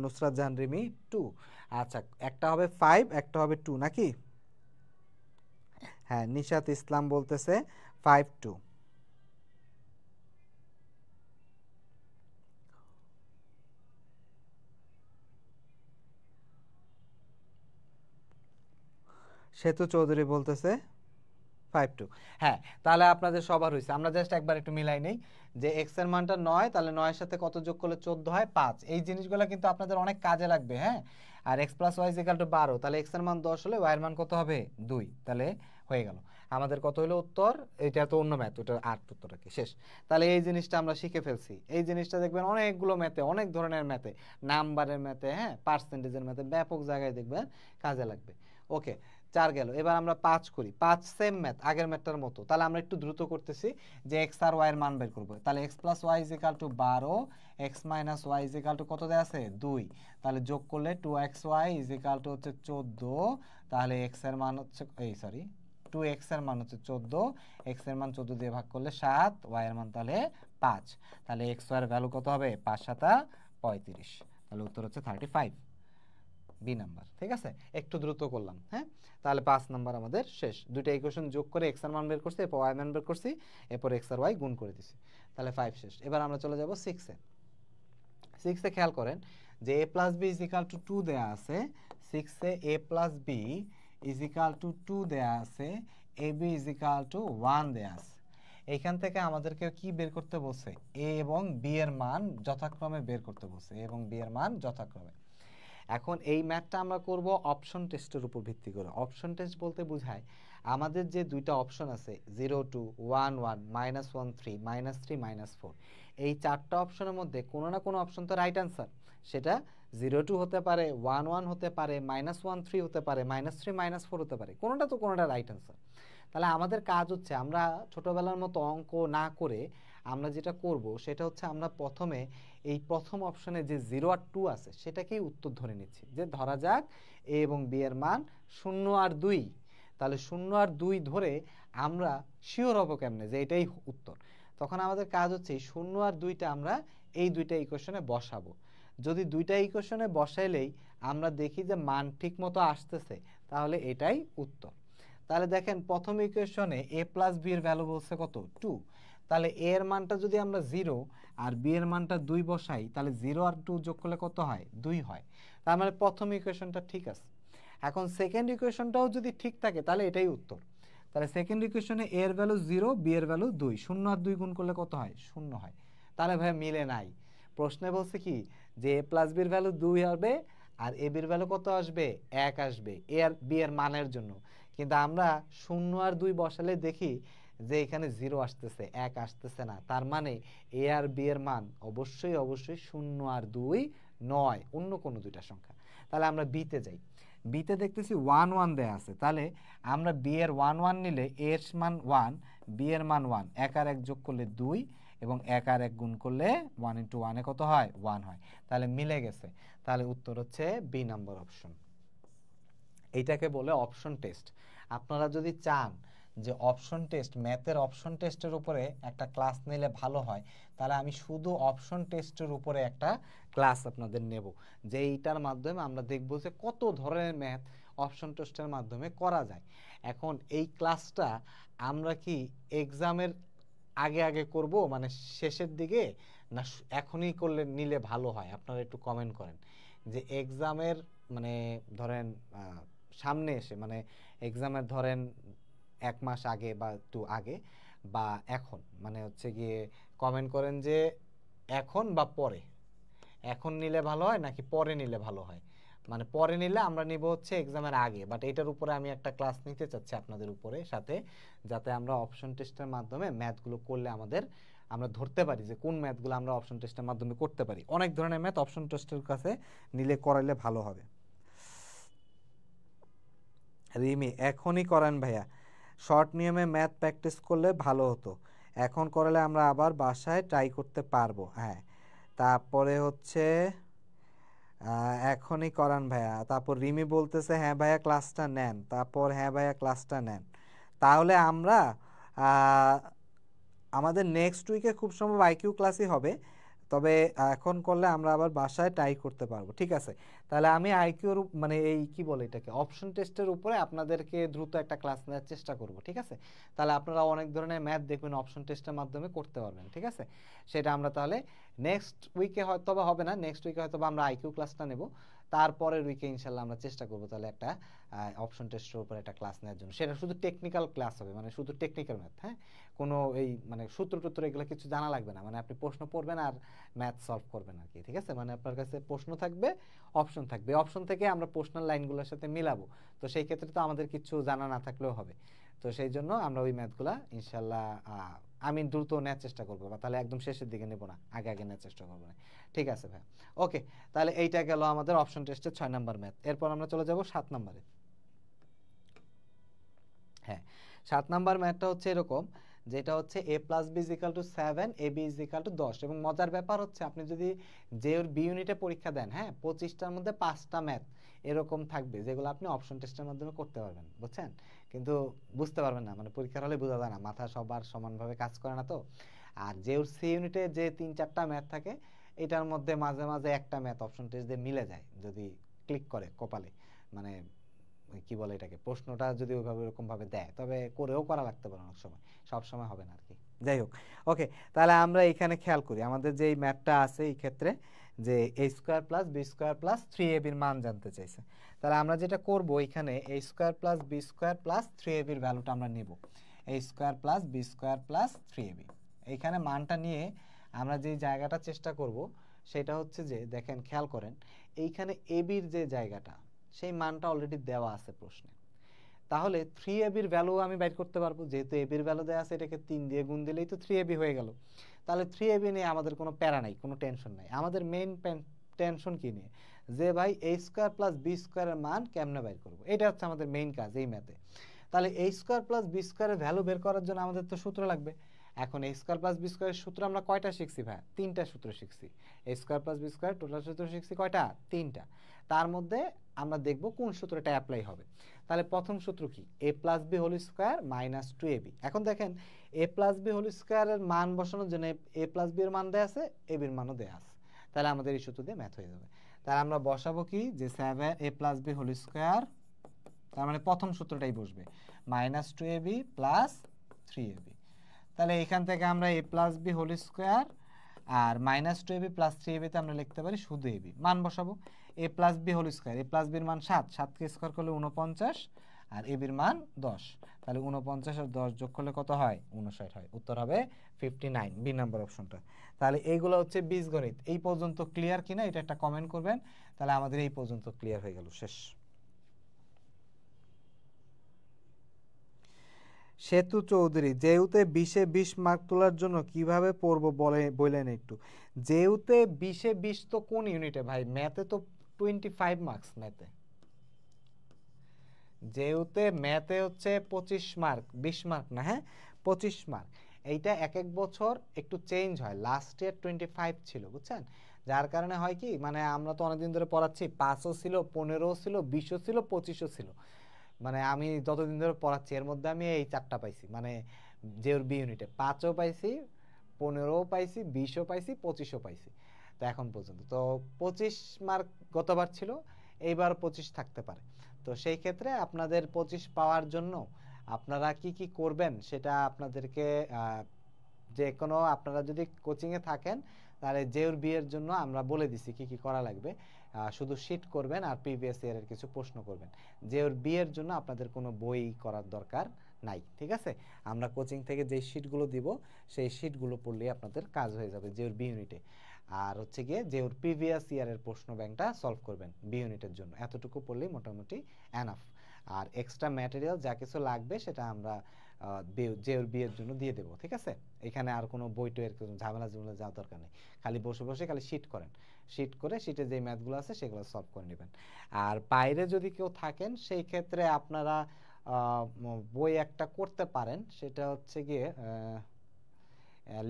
নুসরাত জাহান রিমি 2। আচ্ছা একটা হবে 5 একটা হবে 2 নাকি? হ্যাঁ নিশাত ইসলাম বলতেছে 5-2। সেতু চৌধুরী বলতেছে 5-2। হ্যাঁ তাহলে আপনাদের সবার হয়েছে, আমরা জাস্ট একবার একটু মিলাই নেই যে এক্স এর মানটা 9, তাহলে 9 এর সাথে কত যোগ করলে 14 হয় 5। এই জিনিসগুলো কিন্তু আপনাদের অনেক কাজে লাগবে। হ্যাঁ আর X plus Y is equal to 12, তাহলে এক্স এর মান 10 হলে ওয়াই এর মান কত হবে 2, তাহলে হয়ে গেল আমাদের কত হলো উত্তর। এটা তো অন্য ম্যাথ, ওটা 8 উত্তর কি শেষ। তাহলে এই জিনিসটা আমরা শিখে ফেলছি, এই জিনিসটা দেখবেন অনেকগুলো ম্যাথে অনেক ধরনের ম্যাথে, নাম্বারের ম্যাথে, হ্যাঁ পার্সেন্টেজের ম্যাথে ব্যাপক জায়গায় দেখবেন কাজে লাগবে। ওকে 4 গেল, এবার আমরা 5 করি। 5 সেম ম্যাথ আগের ম্যাথটার মতো, তাহলে আমরা একটু দ্রুত করতেছি যে এক্স আর ওয়াই এর মান বের করব। তাহলে x plus Y is equal to 12, x minus y is equal to কত দেয়া আছে 2, তাহলে যোগ করলে 2x Y is equal to হচ্ছে 14, তাহলে এক্স এর মান হচ্ছে 2x এর মান হচ্ছে 14, এক্স এর মান 14 দিয়ে ভাগ করলে 7, ওয়াই এর মান তাহলে 5, তাহলে এক্স ওয়াই এর ভ্যালু কত হবে 5 7 35, তাহলে উত্তর হচ্ছে 35 বি নাম্বার। ঠিক আছে একটু দ্রুত করলাম। হ্যাঁ তাহলে 5 নাম্বার আমাদের শেষ, দুইটা ইকুয়েশন যোগ করে এক্স এর মান বের করছি, এরপর ওয়াই মান বের করছি, এরপর এক্স আর ওয়াই গুণ করে দিছি, তাহলে 5 শেষ। এবার আমরা চলে যাব 6 এ। 6 এ খেয়াল করেন যে a plus b is equal to 2 দেয়া আছে, 6 এ a plus b is equal to 2 দেয়া আছে, a b is equal to 1 দেয়া আছে। এইখান থেকে আমাদেরকে কি বের করতে বলছে, এ এবং বি এর মান যথাক্রমে বের করতে বলছে, এ এবং বি এর মান যথাক্রমে। এখন এই ম্যাথটা আমরা করব অপশন টেস্টের উপর ভিত্তি করে। অপশন টেস্ট বলতে বোঝায় আমাদের যে দুইটা অপশন আছে 0 2 1 1 -1 3 -3 -4, এই চারটা অপশনের মধ্যে কোনো না কোনো অপশন তো রাইট অ্যান্সার, সেটা 0 2 হতে পারে, 1 1 হতে পারে, -1 3 হতে পারে, -3 -4 হতে পারে, কোনোটা তো কোনোটা রাইট অ্যান্সার। তাহলে আমাদের কাজ হচ্ছে আমরা ছোটবেলার মতো অঙ্ক না করে আমরা যেটা করব সেটা হচ্ছে আমরা প্রথমে এই প্রথম অপশনে যে 0 আর 2 আছে সেটাকেই উত্তর ধরে নিচ্ছি, যে ধরা যাক এ এবং বি এর মান 0 আর 2, তাহলে 0 আর 2 ধরে আমরা শিওর হব কেমনে যে এটাই উত্তর। তখন আমাদের কাজ হচ্ছে 0 আর 2টা আমরা এই দুইটা ইকুয়েশনে বসাবো। যদি দুইটা ইকুয়েশনে বসাইলেই আমরা দেখি যে মান ঠিক মতো আসতেছে তাহলে এটাই উত্তর। তাহলে দেখেন প্রথম ইকুয়েশনে a প্লাস বি এর ভ্যালু বলছে কত 2, তাহলে a এর মানটা যদি আমরা 0 আর b এর মানটা 2 বসাই তাহলে 0 আর 2 যোগ করলে কত হয় 2 হয়, তার মানে প্রথম ইকুয়েশনটা ঠিক আছে। এখন সেকেন্ড ইকুয়েশনটাও যদি ঠিক থাকে তাহলে এটাই উত্তর। তাহলে সেকেন্ড ইকুয়েশনে a এর ভ্যালু 0, b এর ভ্যালু 2, 0 আর 2 গুণ করলে কত হয় 0 হয়। তাহলে ভাই মিলে নাই, প্রশ্নে বলছে কি যে a প্লাস b এর ভ্যালু 2 হবে আর a b এর ভ্যালু কত আসবে 1 আসবে a আর b এর মানের জন্য, কিন্তু আমরা 0 আর 2 বসালে দেখি যে এখানে 0 আসতেছে 1 আসতেছে না, তার মানে a আর b এর মান অবশ্যই অবশ্যই 0 আর 2 নয়, অন্য কোনো দুইটা সংখ্যা। তাহলে আমরা b তে যাই, b তে দেখতেছি 1 1 দেয়া আছে, তাহলে আমরা b এর 1 1 নিলে a এর মান 1, b এর মান 1, 1 আর 1 যোগ করলে 2 এবং 1 আর 1 গুণ করলে 1 ইন্টু 1 এ কত হয় 1 হয়, তাহলে মিলে গেছে। তাহলে উত্তর হচ্ছে বি নাম্বার অপশন। এইটাকে বলে অপশন টেস্ট। আপনারা যদি চান যে অপশন টেস্ট, ম্যাথের অপশন টেস্টের উপরে একটা ক্লাস নিলে ভালো হয়, তাহলে আমি শুধু অপশন টেস্টের উপরে একটা ক্লাস আপনাদের নেব, যে এইটার মাধ্যমে আমরা দেখব যে কত ধরনের ম্যাথ অপশন টেস্টের মাধ্যমে করা যায়। এখন এই ক্লাসটা আমরা কি এক্সামের আগে আগে করব, মানে শেষের দিকে, না এখনই করলে নিলে ভালো হয়? আপনারা একটু কমেন্ট করেন যে এক্সামের মানে ধরেন সামনে এসে, মানে এক্সামের ধরেন 1 মাস আগে বা একটু আগে, বা এখন, মানে হচ্ছে গিয়ে কমেন্ট করেন যে এখন বা পরে, এখন নিলে ভালো হয় নাকি পরে নিলে ভালো হয়। মানে পরে নিলে আমরা নিব হচ্ছে এক্সামের আগে, বাট এটার উপরে আমি একটা ক্লাস নিতে চাচ্ছি আপনাদের উপরে সাথে, যাতে আমরা অপশন টেস্টের মাধ্যমে ম্যাথগুলো করলে আমরা ধরতে পারি যে কোন ম্যাথগুলো আমরা অপশন টেস্টের মাধ্যমে করতে পারি। অনেক ধরনের ম্যাথ অপশন টেস্টের কাছে নিলে করাইলে ভালো হবে। রিমি, এখনই করেন ভাইয়া, শর্ট নিয়মে ম্যাথ প্র্যাকটিস করলে ভালো হতো, এখন করলে আমরা আবার বাসায় ট্রাই করতে পারবো। হ্যাঁ, তারপরে হচ্ছে এখনই করান ভাইয়া। তারপর রিমি বলতেছে হ্যাঁ ভাইয়া ক্লাসটা নেন, তারপর হ্যাঁ ভাইয়া ক্লাসটা নেন। তাহলে আমরা আমাদের নেক্সট উইকে খুব সম্ভব আইকিউ ক্লাসই হবে, তবে এখন করলে আমরা আবার বাসায় ট্রাই করতে পারবো। ঠিক আছে, তাহলে আমি আইকিউর মানে এই কি বলে এটাকে, অপশন টেস্টের উপরে আপনাদেরকে দ্রুত একটা ক্লাস নেওয়ার চেষ্টা করব। ঠিক আছে, তাহলে আপনারা অনেক ধরনের ম্যাথ দেখবেন অপশন টেস্টের মাধ্যমে করতে পারবেন। ঠিক আছে, সেটা আমরা তাহলে নেক্সট উইকে হয়তো বা হবে না, নেক্সট উইকে হয়তো বা আমরা আইকিউ ক্লাসটা নেব, তারপরের উইকে ইনশাল্লাহ আমরা চেষ্টা করবো তাহলে একটা অপশন টেস্টের উপর একটা ক্লাস নেওয়ার জন্য। সেটা শুধু টেকনিক্যাল ক্লাস হবে, মানে শুধু টেকনিক্যাল ম্যাথ। হ্যাঁ, কোনো এই মানে সূত্র টুত্র এগুলো কিছু জানা লাগবে না, মানে আপনি প্রশ্ন পড়বেন আর ম্যাথ সলভ করবেন আর কি। ঠিক আছে, মানে আপনার কাছে প্রশ্ন থাকবে, অপশন থাকবে, অপশন থেকে আমরা প্রশ্নের লাইনগুলোর সাথে মিলাবো। তো সেই ক্ষেত্রে তো আমাদের কিছু জানা না থাকলেও হবে। তো সেই জন্য আমরা ওই ম্যাথগুলা ইনশাল্লাহ আমি দ্রুত নেওয়ার চেষ্টা করবো, বা তাহলে একদম শেষের দিকে নেবো না, আগে আগে নেওয়ার চেষ্টা করবো না। ঠিক আছে ভাই, ওকে। তাহলে এইটা গেল আমাদের অপশন টেস্টের 6 নম্বর ম্যাথ। এরপর আমরা চলে যাব 7 নম্বরে। হ্যাঁ, 7 নম্বর ম্যাথটা হচ্ছে এরকম, যেটা হচ্ছে a plus b is equal to 7, a b is equal to 10। এবং মজার ব্যাপার হচ্ছে আপনি যদি যে ওর বি ইউনিটে পরীক্ষা দেন, হ্যাঁ, 25টার মধ্যে 5টা ম্যাথ এরকম থাকবে যেগুলো আপনি অপশন টেস্টের মাধ্যমে করতে পারবেন, বুঝছেন? কিন্তু বুঝতে পারবেন না, মানে পরীক্ষার হলে বোঝা যায় না, মাথা সবার সমানভাবে কাজ করে না তো। আর যে ওর সি ইউনিটে যে 3-4টা ম্যাথ থাকে, এটার মধ্যে মাঝে মাঝে একটা ম্যাথ অপশন টেস্ট দিয়ে মিলে যায়, যদি ক্লিক করে কপালে, মানে কি বলে এটাকে, প্রশ্নটা যদি ওইভাবে এরকম ভাবে দেয়, তবে করেও করা লাগতে পারে অনেক সময়, সব সময় হবে না আর কি। যাই হোক, ওকে। তাহলে আমরা এখানে খেয়াল করি আমাদের যে এই ম্যাথটা আছে এই ক্ষেত্রে, যে a square plus B square plus 3ab এর মান জানতে চাইছে। তাহলে আমরা যেটা করব, এখানে a square plus B square plus 3ab এর ভ্যালুটা আমরা নেব, a square plus B square plus 3ab। এইখানে মানটা নিয়ে আমরা যে জায়গাটা চেষ্টা করব সেটা হচ্ছে যে, দেখেন খেয়াল করেন, এইখানে ab এর যে জায়গাটা, সেই মানটা অলরেডি দেওয়া আছে প্রশ্নে। তাহলে 3ab এর ভ্যালু আমি বাইর করতে পারবো, যেহেতু ab এর ভ্যালু দেওয়া আছে, এটাকে 3 দিয়ে গুণ দিলেই তো 3ab হয়ে গেল। তাহলে 3ab নিয়ে আমাদের কোনো প্যারা নাই, কোনো টেনশন নাই। আমাদের মেইন টেনশন কি নিয়ে, যে ভাই a স্কোয়ার প্লাস বি স্কোয়ারের মান কেমনে বাইর করবো, এটা হচ্ছে আমাদের মেইন কাজ এই ম্যাথে। তাহলে a স্কোয়ার প্লাস বি স্কোয়ারের ভ্যালু বের করার জন্য আমাদের তো সূত্র লাগবে। এখন a স্কোয়ার প্লাস বি স্কোয়ারের সূত্র আমরা কয়টা শিখছি ভাই? 3টা সূত্র শিখছি। a square plus B square total সূত্র শিখছি কয়টা? 3টা। তার মধ্যে আমরা দেখব কোন সূত্রটা অ্যাপ্লাই হবে। তাহলে প্রথম সূত্র কি, a plus B whole square minus 2ab। এখন দেখেন a প্লাস বি হোল স্কোয়ারের মান বসানোর জন্য a প্লাস বি এর মান দেওয়া আছে, ab এর মানও দেওয়া আছে, তাহলে আমাদের এই সূত্র দিয়ে ম্যাথ হয়ে যাবে। তাহলে আমরা বসাবো কি, যে 7a plus B whole square, তার মানে প্রথম সূত্রটাই বসবে, মাইনাস 2ab প্লাস 3ab। তাহলে এখান থেকে আমরা a plus B whole square আর মাইনাস 2ab প্লাস 3ab তে আমরা লিখতে পারি শুধু ab। মান বসাবো, a plus B whole square, a plus বির মান 7, 7কে স্কোয়ার করলে 49, আর ab এর মান 10। তাহলে 49 আর 10 যোগ করলে কত হয়? 59 হয়। উত্তর হবে 59, বি নাম্বার অপশনটা। তাহলে এইগুলো হচ্ছে বীজগণিত। এই পর্যন্ত ক্লিয়ার কিনা এটা একটা কমেন্ট করবেন। তাহলে আমাদের এই পর্যন্ত ক্লিয়ার হয়ে গেল, শেষ। সেতু চৌধুরী, জেউতে 20-এ 20 মার্ক তোলার জন্য কিভাবে পড়বো বলেন একটু। জেউতে 20-এ 20 তো কোন ইউনিটে ভাই? ম্যাথে তো 25 মার্কস ম্যাথে। যেহেতু ম্যাথে হচ্ছে 25 মার্ক, 20 মার্ক না, হ্যাঁ 25 মার্ক। এইটা এক এক বছর একটু চেঞ্জ হয়, লাস্ট ইয়ার 25 ছিল, বুঝছেন? যার কারণে হয় কি, মানে আমরা তো অনেকদিন ধরে পড়াচ্ছি, 5ও ছিল, 15ও ছিল, 20ও ছিল, 25ও ছিল। মানে আমি যতদিন ধরে পড়াচ্ছি এর মধ্যে আমি এই 4টা পাইছি, মানে জেওর বি ইউনিটে 5ও পাইছি, 15ও পাইছি, 20ও পাইছি, 25ও পাইছি। তো এখন পর্যন্ত তো 25 মার্ক গতবার ছিল, এইবার 25 থাকতে পারে। তো সেই ক্ষেত্রে আপনাদের 25 পাওয়ার জন্য আপনারা কি কি করবেন সেটা আপনাদেরকে যে কোনো, আপনারা যদি কোচিংয়ে থাকেন তাহলে জেওর বি এর জন্য আমরা বলে দিছি কি কি করা লাগবে। শুধু শিট করবেন আর প্রিভিয়াস ইয়ারের কিছু প্রশ্ন করবেন। জেওর বি এর জন্য আপনাদের কোনো বই করার দরকার নাই, ঠিক আছে? আমরা কোচিং থেকে যে শিটগুলো দিব সেই শিটগুলো পড়লেই আপনাদের কাজ হয়ে যাবে জেওর বি ইউনিটে। আর হচ্ছে গিয়ে জেওর প্রিভিয়াস ইয়ারের প্রশ্ন ব্যাংকটা সলভ করবেন বি ইউনিটের জন্য, এতটুকু পড়লেই মোটামুটি এনাফ। আর এক্সট্রা ম্যাটেরিয়াল যা কিছু লাগবে সেটা আমরা জেওর বি এর জন্য দিয়ে দেবো, ঠিক আছে? এখানে আর কোনো বই টইয়ের কোনো ঝামেলা যাওয়ার দরকার নেই। খালি বসে বসে খালি শিট করেন, শিট করে শিটে যে ম্যাথগুলো আছে সেগুলো সলভ করে নেবেন। আর বাইরে যদি কেউ থাকেন সেই ক্ষেত্রে আপনারা বই একটা করতে পারেন, সেটা হচ্ছে গিয়ে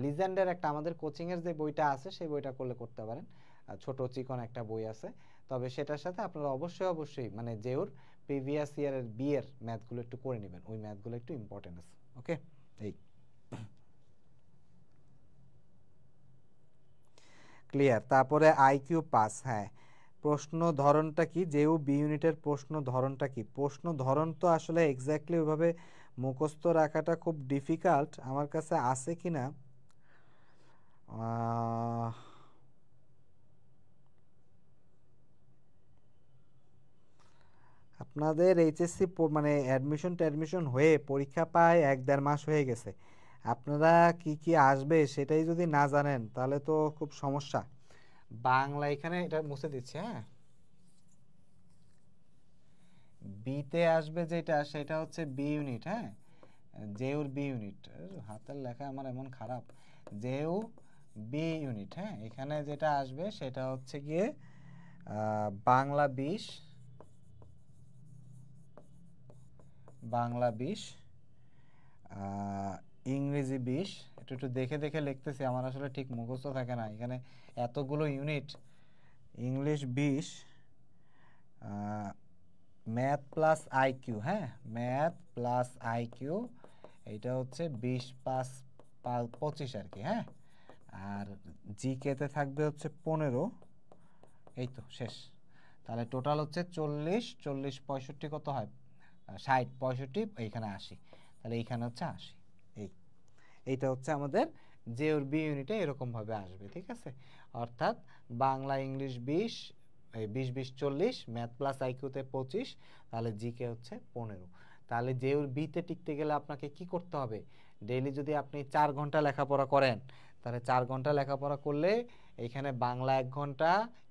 লিজেন্ডের একটা আমাদের কোচিংয়ের যে বইটা আছে সেই বইটা করলে করতে পারেন। ছোট চিকন একটা বই আছে, তবে সেটার সাথে আপনারা অবশ্যই মানে জেওর প্রিভিয়াস ইয়ারের বি এর ম্যাথগুলো একটু করে নেবেন, ওই ম্যাথগুলো একটু ইম্পর্টেন্ট আছে। ওকে, এই ক্লিয়ার। তারপরে আইকিউ পাস, হ্যাঁ, প্রশ্ন ধরনটা কি, যেও বি ইউনিটের প্রশ্ন ধরনটা কি? প্রশ্ন ধরন তো আসলে এক্স্যাক্টলি ওইভাবে মুখস্থ রাখাটা খুব ডিফিকাল্ট, আমার কাছে আছে কি না আপনাদের এইচএসসি মানে অ্যাডমিশন হয়ে পরীক্ষা পায় 1-1.5 মাস হয়ে গেছে, আপনারা কি কি আসবে সেটাই যদি না জানেন তাহলে তো খুব সমস্যা। বাংলা এখানে এটা মুছে দিচ্ছি, হ্যাঁ। বিতে আসবে যেটা সেটা হচ্ছে বি ইউনিট, হ্যাঁ, জেউর বি ইউনিট। হাতের লেখা আমার এমন খারাপ। জেউ বি ইউনিট, হ্যাঁ, এখানে যেটা আসবে সেটা হচ্ছে গিয়ে বাংলা 20, বাংলা 20, ইংরেজি 20। একটু একটু দেখে দেখে লিখতেছি, আমার আসলে ঠিক মুখস্থ থাকে না এখানে এতগুলো unit. English 20, math plus IQ, হ্যাঁ, ম্যাথ প্লাস আইকিউ, এইটা হচ্ছে 20+25 আর কি, হ্যাঁ। আর জিকেতে থাকবে হচ্ছে 15, এই তো শেষ। তাহলে টোটাল হচ্ছে 40, 40, 65 কত হয়? 60, 65, এইখানে 80, তাহলে এইখানে হচ্ছে 80। এইটা হচ্ছে আমাদের জেওর বি ইউনিটে এরকমভাবে আসবে, ঠিক আছে? অর্থাৎ বাংলা ইংলিশ 20, এই 20, 20, 40, ম্যাথ প্লাস আইকিউতে 25, তাহলে জিকে হচ্ছে 15। তাহলে জেওর বিতে টিকতে গেলে আপনাকে কি করতে হবে? ডেইলি যদি আপনি 4 ঘন্টা লেখাপড়া করেন, তাহলে 4 ঘন্টা লেখাপড়া করলে এইখানে বাংলা 1 ঘন্টা,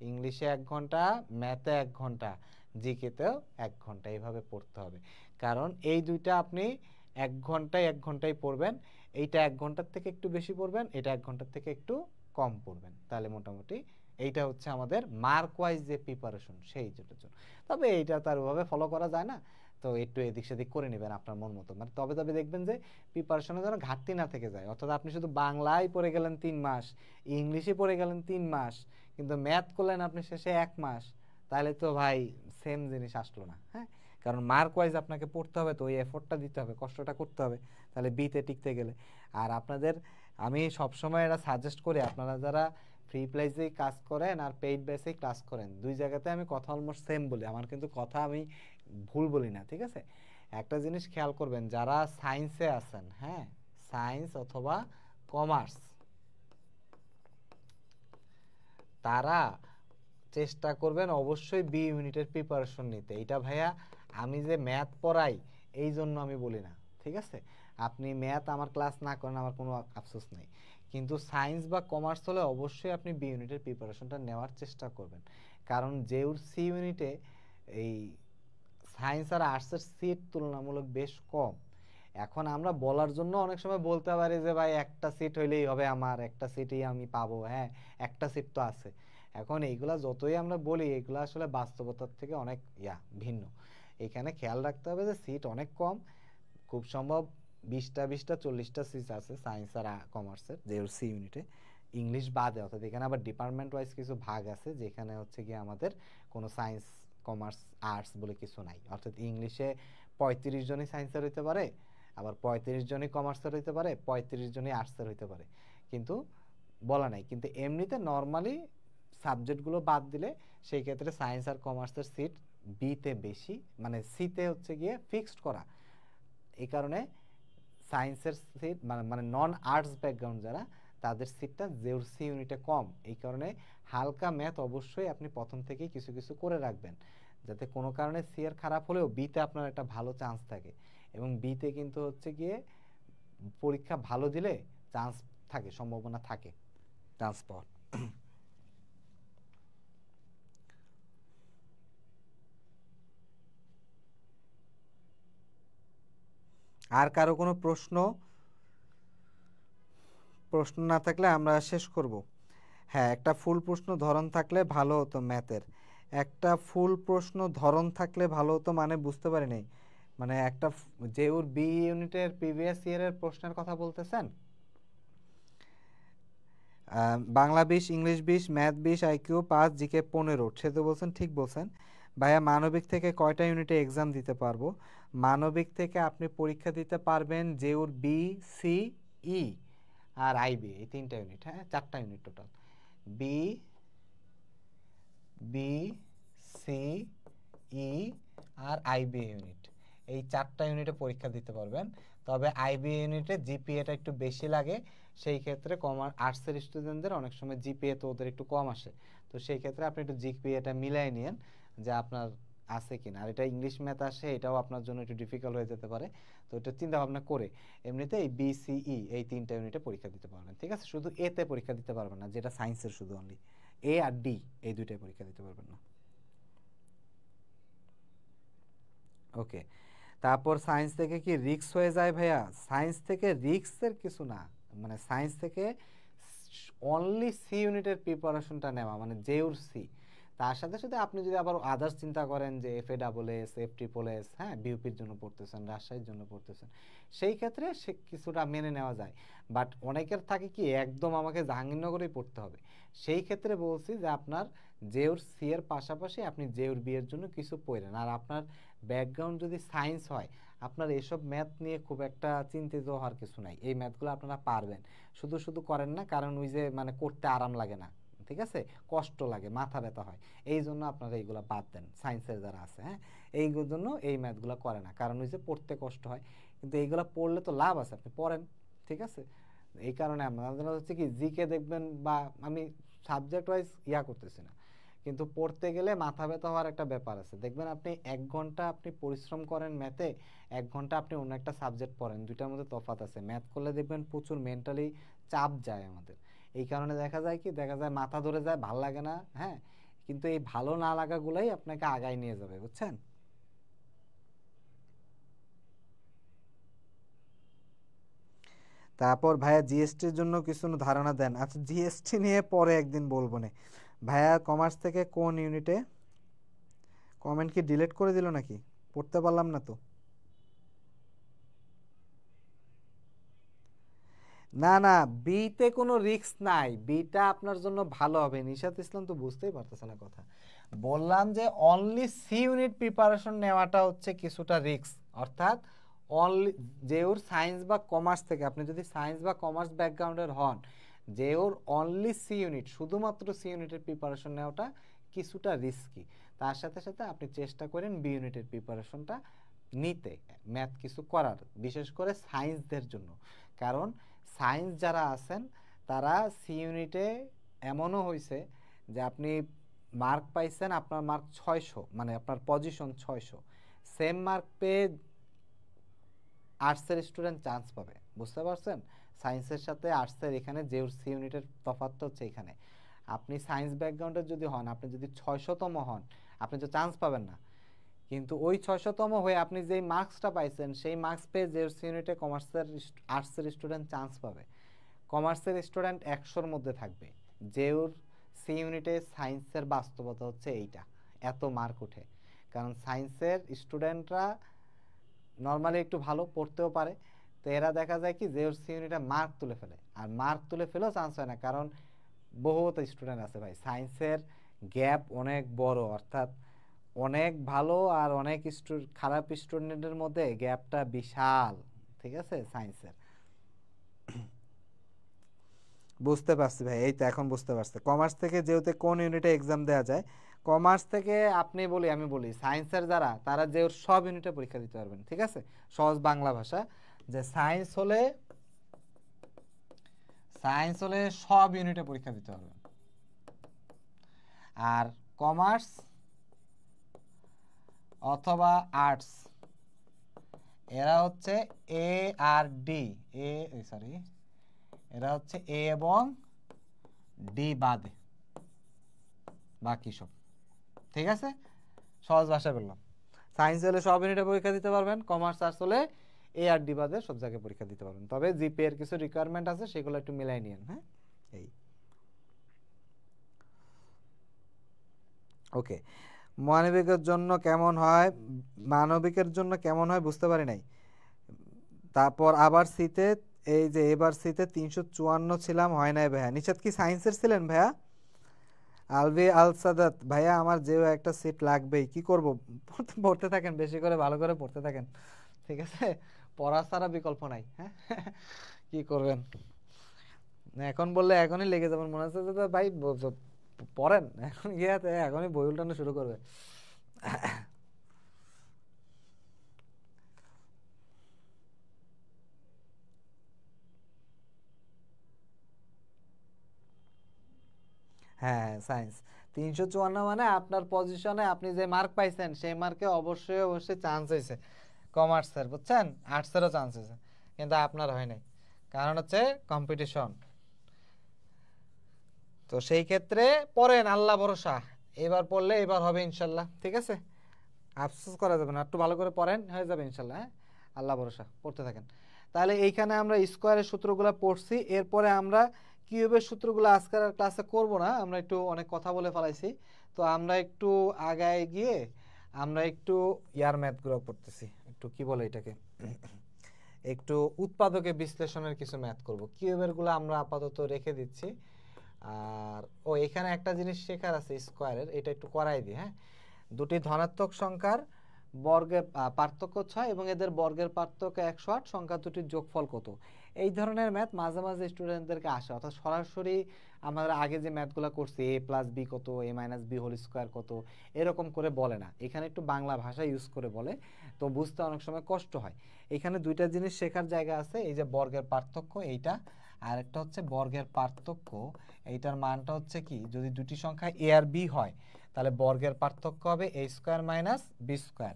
ইংলিশে 1 ঘন্টা, ম্যাথে 1 ঘন্টা, জিকেতেও 1 ঘন্টা, এইভাবে পড়তে হবে। কারণ এই দুইটা আপনি 1 ঘন্টায় 1 ঘন্টায় পড়বেন, এইটা 1 ঘন্টার থেকে একটু বেশি পড়বেন, এটা 1 ঘন্টার থেকে একটু কম পড়বেন, তাহলে মোটামুটি এইটা হচ্ছে আমাদের মার্ক ওয়াইজ যে প্রিপারেশন সেই জন্য। তবে এইটা তার ওভাবে ফলো করা যায় না, তো একটু এদিক সেদিক করে নেবেন আপনার মন মতো, মানে তবে তবে দেখবেন যে প্রিপারেশনে যেন ঘাটতি না থেকে যায়। অর্থাৎ আপনি শুধু বাংলায় পড়ে গেলেন 3 মাস, ইংলিশে পড়ে গেলেন 3 মাস, কিন্তু ম্যাথ করলেন আপনি শেষে 1 মাস, তাহলে তো ভাই সেম জিনিস আসলো না, হ্যাঁ। কারণ মার্ক ওয়াইজ আপনাকে পড়তে হবে, তো ওই এফোর্টটা দিতে হবে, কষ্টটা করতে হবে, তাহলে বিতে টিকতে গেলে। আর আপনাদের আমি সবসময় এটা সাজেস্ট করি, আপনারা যারা ফ্রি প্রাইসেই কাজ করেন আর পেইড বেসেই ক্লাস করেন, দুই জায়গাতে আমি কথা অলমোস্ট সেম বলি, আমার কিন্তু কথা আমি ভুল বলি না, ঠিক আছে? একটা জিনিস খেয়াল করবেন, যারা সায়েন্সে আছেন, হ্যাঁ, সায়েন্স অথবা কমার্স, তারা চেষ্টা করবেন অবশ্যই বি ইউনিটের প্রিপারেশন নিতে। এটা ভাইয়া আমি যে ম্যাথ পড়াই এই জন্য আমি বলি না, ঠিক আছে? আপনি ম্যাথ আমার ক্লাস না করেন আমার কোনো আফসোস নেই, কিন্তু সায়েন্স বা কমার্স হলে অবশ্যই আপনি বি ইউনিটের প্রিপারেশনটা নেওয়ার চেষ্টা করবেন। কারণ যেউর সি ইউনিটে এই সায়েন্স আর আর্টসের সিট তুলনামূলক বেশ কম। এখন আমরা বলার জন্য অনেক সময় বলতে পারি যে ভাই একটা সিট হইলেই হবে, আমার একটা সিটই আমি পাবো, হ্যাঁ, একটা সিট তো আছে। এখন এইগুলা যতই আমরা বলি, এগুলা আসলে বাস্তবতার থেকে অনেক ভিন্ন। এখানে খেয়াল রাখতে হবে যে সিট অনেক কম, খুব সম্ভব 20টা 40টা সিট আছে সায়েন্স আর কমার্সের যে সি ইউনিটে, ইংলিশ বাদে, অর্থাৎ এখানে আবার ডিপার্টমেন্ট ওয়াইজ কিছু ভাগ আছে, যেখানে হচ্ছে গিয়ে আমাদের কোনো সায়েন্স কমার্স আর্টস বলে কিছু নাই। অর্থাৎ ইংলিশে 35 জনই সায়েন্সের হইতে পারে, আবার 35 জনই কমার্সের হইতে পারে, 35 জনই আর্টসের হইতে পারে, কিন্তু বলা নাই। কিন্তু এমনিতে নর্মালি সাবজেক্টগুলো বাদ দিলে সেই ক্ষেত্রে সায়েন্স আর কমার্সের সিট বিতে বেশি, মানে সিতে হচ্ছে গিয়ে ফিক্সড করা। এই কারণে সায়েন্সের সিট মানে নন আর্টস ব্যাকগ্রাউন্ড যারা, তাদের সিটটা জেউর সি ইউনিটে কম। এই কারণে হালকা ম্যাথ অবশ্যই আপনি প্রথম থেকেই কিছু কিছু করে রাখবেন, যাতে কোনো কারণে সি এর খারাপ হলেও বিতে আপনার একটা ভালো চান্স থাকে। এবং বিতে কিন্তু হচ্ছে গিয়ে পরীক্ষা ভালো দিলে চান্স থাকে, সম্ভাবনা থাকে চান্স পাওয়ার। আর কারো কোনো প্রশ্ন না থাকলে আমরা শেষ করব। হ্যাঁ, একটা ফুল প্রশ্ন ধরন থাকলে ভালো হতো ম্যাথের। একটা ফুল প্রশ্ন ধরন থাকলে ভালো হতো মানে বুঝতে পারি নাই, মানে একটা যে ওর বি ইউনিটের প্রিভিয়াস ইয়ারের প্রশ্নের কথা বলতেছেন? Bangla 20, English 20, math 20, IQ 5, GK 15, সে তো বলছেন, ঠিক বলছেন ভাইয়া। মানবিক থেকে কয়টা ইউনিটে এক্সাম দিতে পারবো? মানবিক থেকে আপনি পরীক্ষা দিতে পারবেন যে ওর বি, সি, ই আর আইবি, এই 3টা ইউনিট। হ্যাঁ, 4টা unit total. B, B, C, E আর আইবি ইউনিট, এই 4টা ইউনিটে পরীক্ষা দিতে পারবেন। তবে আইবি ইউনিটে জিপিএটা একটু বেশি লাগে, সেই ক্ষেত্রে কমার্স আর্টসের স্টুডেন্টদের অনেক সময় জিপিএ তো ওদের একটু কম আসে, তো সেই ক্ষেত্রে আপনি একটু জিপিএটা মিলাই নিন যে আপনার আছে কিনা। আর এটা ইংলিশ ম্যাথ আসে, এটাও আপনার জন্য একটু ডিফিকাল্ট হয়ে যেতে পারে, তো এটা চিন্তা ভাবনা করে এমনিতে এই বিসিই এই 3টা ইউনিটে পরীক্ষা দিতে পারবেন, ঠিক আছে? শুধু এতে পরীক্ষা দিতে পারবেন না, যেটা সায়েন্সের, শুধু অনলি এ আর ডি, এই দুইটাই পরীক্ষা দিতে পারবেন না। ওকে, তারপর সায়েন্স থেকে কি রিস্ক হয়ে যায় ভাইয়া? সায়েন্স থেকে রিস্কের কিছু না, মানে সায়েন্স থেকে অনলি সি ইউনিটের প্রিপারেশনটা নেওয়া, মানে জেউর সি। তার সাথে সাথে আপনি যদি আবার আদার্স চিন্তা করেন যে এফ এ double S, F triple S, হ্যাঁ, বিউপির জন্য পড়তেছেন, রাজশাহীর জন্য পড়তেছেন, সেই ক্ষেত্রে সে কিছুটা মেনে নেওয়া যায়। বাট অনেকের থাকে কি একদম আমাকে জাহাঙ্গীরনগরেই পড়তে হবে, সেই ক্ষেত্রে বলছি যে আপনার জেউর সি এর পাশাপাশি আপনি জেউর বি এর জন্য কিছু পড়েন। আর আপনার ব্যাকগ্রাউন্ড যদি সায়েন্স হয়, আপনার এসব ম্যাথ নিয়ে খুব একটা চিন্তিত হওয়ার কিছু নাই, এই ম্যাথগুলো আপনারা পারবেন। শুধু শুধু করেন না, কারণ ওই যে মানে করতে আরাম লাগে না, ঠিক আছে, কষ্ট লাগে, মাথা ব্যথা হয়, এই জন্য আপনারা এইগুলো বাদ দেন সায়েন্সের যারা আছে। হ্যাঁ, এই জন্য এই ম্যাথগুলো করে না, কারণ ওই যে পড়তে কষ্ট হয়। কিন্তু এইগুলো পড়লে তো লাভ আছে, আপনি পড়েন, ঠিক আছে? এই কারণে আমাদের হচ্ছে কি জিকে দেখবেন, বা আমি সাবজেক্ট ওয়াইজ করতেছি না, কিন্তু পড়তে গেলে মাথা ব্যথা হওয়ার একটা ব্যাপার আছে। দেখবেন আপনি 1 ঘন্টা আপনি পরিশ্রম করেন ম্যাথে, 1 ঘন্টা আপনি অন্য একটা সাবজেক্ট পড়েন, দুইটার মধ্যে তফাৎ আছে। ম্যাথ করলে দেখবেন প্রচুর মেন্টালি চাপ যায় আমাদের, এই কারণে দেখা যায় কি, দেখা যায় মাথা ধরে যায়, ভাল লাগে না। হ্যাঁ, কিন্তু এই ভালো না লাগাগুলাই আপনাকে আগায় নিয়ে যাবে, বুঝছেন? তারপর ভাইয়া জিএসটির জন্য কিছু ধারণা দেন। আচ্ছা, জিএসটি নিয়ে পরে একদিন বলবো না। ভাইয়া কমার্স থেকে কোন ইউনিটে? কমেন্ট কি ডিলিট করে দিল নাকি? পড়তে পারলাম না তো। না না, বিতে কোনো রিস্ক নাই, বিটা আপনার জন্য ভালো হবে। নিশাত ইসলাম তো বুঝতেই পারতেছে না কথা। বললাম যে অনলি সি ইউনিট প্রিপারেশন নেওয়াটা হচ্ছে কিছুটা রিস্ক, অর্থাৎ অনলি যে ওর সায়েন্স বা কমার্স থেকে, আপনি যদি সায়েন্স বা কমার্স ব্যাকগ্রাউন্ডের হন, যে ওর অনলি সি ইউনিট, শুধুমাত্র সি ইউনিটের প্রিপারেশন নেওয়াটা কিছুটা রিস্কি। তার সাথে সাথে আপনি চেষ্টা করেন বি ইউনিটের প্রিপারেশনটা নিতে, ম্যাথ কিছু করার, বিশেষ করে সায়েন্সদের জন্য। কারণ সায়েন্স যারা আছেন তারা সি ইউনিটে এমনও হয়েছে যে আপনি মার্ক পাইছেন, আপনার মার্ক 600, মানে আপনার পজিশন 600, সেম মার্ক পেয়ে আর্টসের স্টুডেন্ট চান্স পাবে, বুঝতে পারছেন? সায়েন্সের সাথে আর্টসের এখানে যে সি ইউনিটের তফাৎটা হচ্ছে এখানে। আপনি সায়েন্স ব্যাকগ্রাউন্ডের যদি হন, আপনি যদি 600তম হন, আপনি তো চান্স পাবেন না। কিন্তু ওই 600তম হয়ে আপনি যেই মার্কসটা পাইছেন, সেই মার্কস পেয়ে যে ইউনিটে কমার্সের আর্টসের স্টুডেন্ট চান্স পাবে। কমার্সের স্টুডেন্ট 100-র মধ্যে থাকবে। জেউর সি ইউনিটে সায়েন্সের বাস্তবতা হচ্ছে এইটা, এত মার্ক ওঠে। কারণ সায়েন্সের স্টুডেন্টরা নর্মালি একটু ভালো পড়তেও পারে, তো এরা দেখা যায় কি যে ওর সি ইউনিটে মার্ক তুলে ফেলে, আর মার্ক তুলে ফেলেও চান্স হয় না, কারণ বহুত স্টুডেন্ট আছে ভাই সায়েন্সের, গ্যাপ অনেক বড়, অর্থাৎ অনেক ভালো আর অনেক খারাপ স্টুডেন্টের মধ্যে গ্যাপটা বিশাল, ঠিক আছে সায়েন্সের। বুঝতে পারছি ভাই, এই তো এখন বুঝতে পারছি। কমার্স থেকে যেহেতু কোন ইউনিটে এক্সাম দেওয়া যায়, কমার্স থেকে আপনি বলি, আমি বলি সায়েন্সের যারা, তারা যে ওর সব ইউনিটে পরীক্ষা দিতে পারবেন, ঠিক আছে। সহজ বাংলা ভাষা, যে সায়েন্স হলে সব ইউনিটে পরীক্ষা দিতে পারবেন, আর কমার্স অথবা আর্টস এরা হচ্ছে এ আর ডি, সরি এরা হচ্ছে এ এবং ডি বাদে বাকি সব, ঠিক আছে। সহজ ভাষায় বললাম, সায়েন্স হলে সব ইউনিটে পরীক্ষা দিতে পারবেন, কমার্স আর্টস হলে এ আর ডি বাদে সব জায়গায় পরীক্ষা দিতে পারবেন, তবে জিপি এর কিছু রিকোয়ারমেন্ট আছে, সেগুলো একটু মিলাই নিন। হ্যাঁ, এই ওকে। মানবিকের জন্য কেমন হয়, মানবিকের জন্য কেমন হয় বুঝতে পারি নাই। তারপর আবার সিতে, এই যে এবার সিতে 354 ছিলাম, হয় নাই ভাইয়া। নিশাত কি সায়েন্সের ছিলেন ভাইয়া? আলভি আল সাদাত ভাইয়া, আমার যেও একটা সিট লাগবেই, কি করব? পড়তে থাকেন, বেশি করে ভালো করে পড়তে থাকেন, ঠিক আছে। পড়া ছাড়া বিকল্প নাই। হ্যাঁ, কি করবেন এখন বললে এখনই লেগে যাবেন, মনে হচ্ছে যে ভাই পড়েন, এখন গিয়ে এখনই বই উল্টানো শুরু করবে। হ্যাঁ, সায়েন্স 354 মানে আপনার পজিশনে আপনি যে মার্ক পাইছেন সেই মার্কে অবশ্যই অবশ্যই চান্স হয়েছে কমার্সের, বুঝছেন, আর্টসেরও চান্স হয়েছে, কিন্তু আপনার হয় নাই, কারণ হচ্ছে কম্পিটিশন। তো সেই ক্ষেত্রে পড়েন, আল্লাহ ভরসা, এবার পড়লে এবার হবে ইনশাল্লাহ, ঠিক আছে। আফসোস করা যাবে না, একটু ভালো করে পড়েন, হয়ে যাবে ইনশাল্লাহ। হ্যাঁ, আল্লাহ ভরসা, পড়তে থাকেন। তাহলে এইখানে আমরা স্কোয়ারের সূত্রগুলো পড়ছি, এরপরে আমরা কিউবের সূত্রগুলো আজকের ক্লাসে করব না, আমরা একটু অনেক কথা বলে ফেলাইছি। তো আমরা একটু আগায় গিয়ে আমরা একটু ইয়ার ম্যাথগুলো পড়তেছি, একটু কি বলে এটাকে, একটু উৎপাদকে বিশ্লেষণের কিছু ম্যাথ করব। কিউবের গুলো আমরা আপাতত রেখে দিচ্ছি। আর ও এখানে একটা জিনিস শেখার আছে স্কোয়ারের, এটা একটু করাই দিই। হ্যাঁ, দুটি ধনাত্মক সংখ্যার বর্গের পার্থক্য 6 এবং এদের বর্গের পার্থক্য 108, সংখ্যা দুটির যোগফল কত? এই ধরনের ম্যাথ মাঝে মাঝে স্টুডেন্টদেরকে আসে, অর্থাৎ সরাসরি আমরা আগে যে ম্যাথগুলো করছি এ প্লাস বি কত, এ মাইনাস বি হোল স্কোয়ার কত, এরকম করে বলে না, এখানে একটু বাংলা ভাষা ইউজ করে বলে, তো বুঝতে অনেক সময় কষ্ট হয়। এখানে দুইটা জিনিস শেখার জায়গা আছে, এই যে বর্গের পার্থক্য এইটা, আর একটা হচ্ছে বর্গের পার্থক্য, এইটার মানটা হচ্ছে কি, যদি দুটি সংখ্যা এ আর বি হয় তাহলে বর্গের পার্থক্য হবে এ স্কোয়ার মাইনাস বি স্কোয়ার।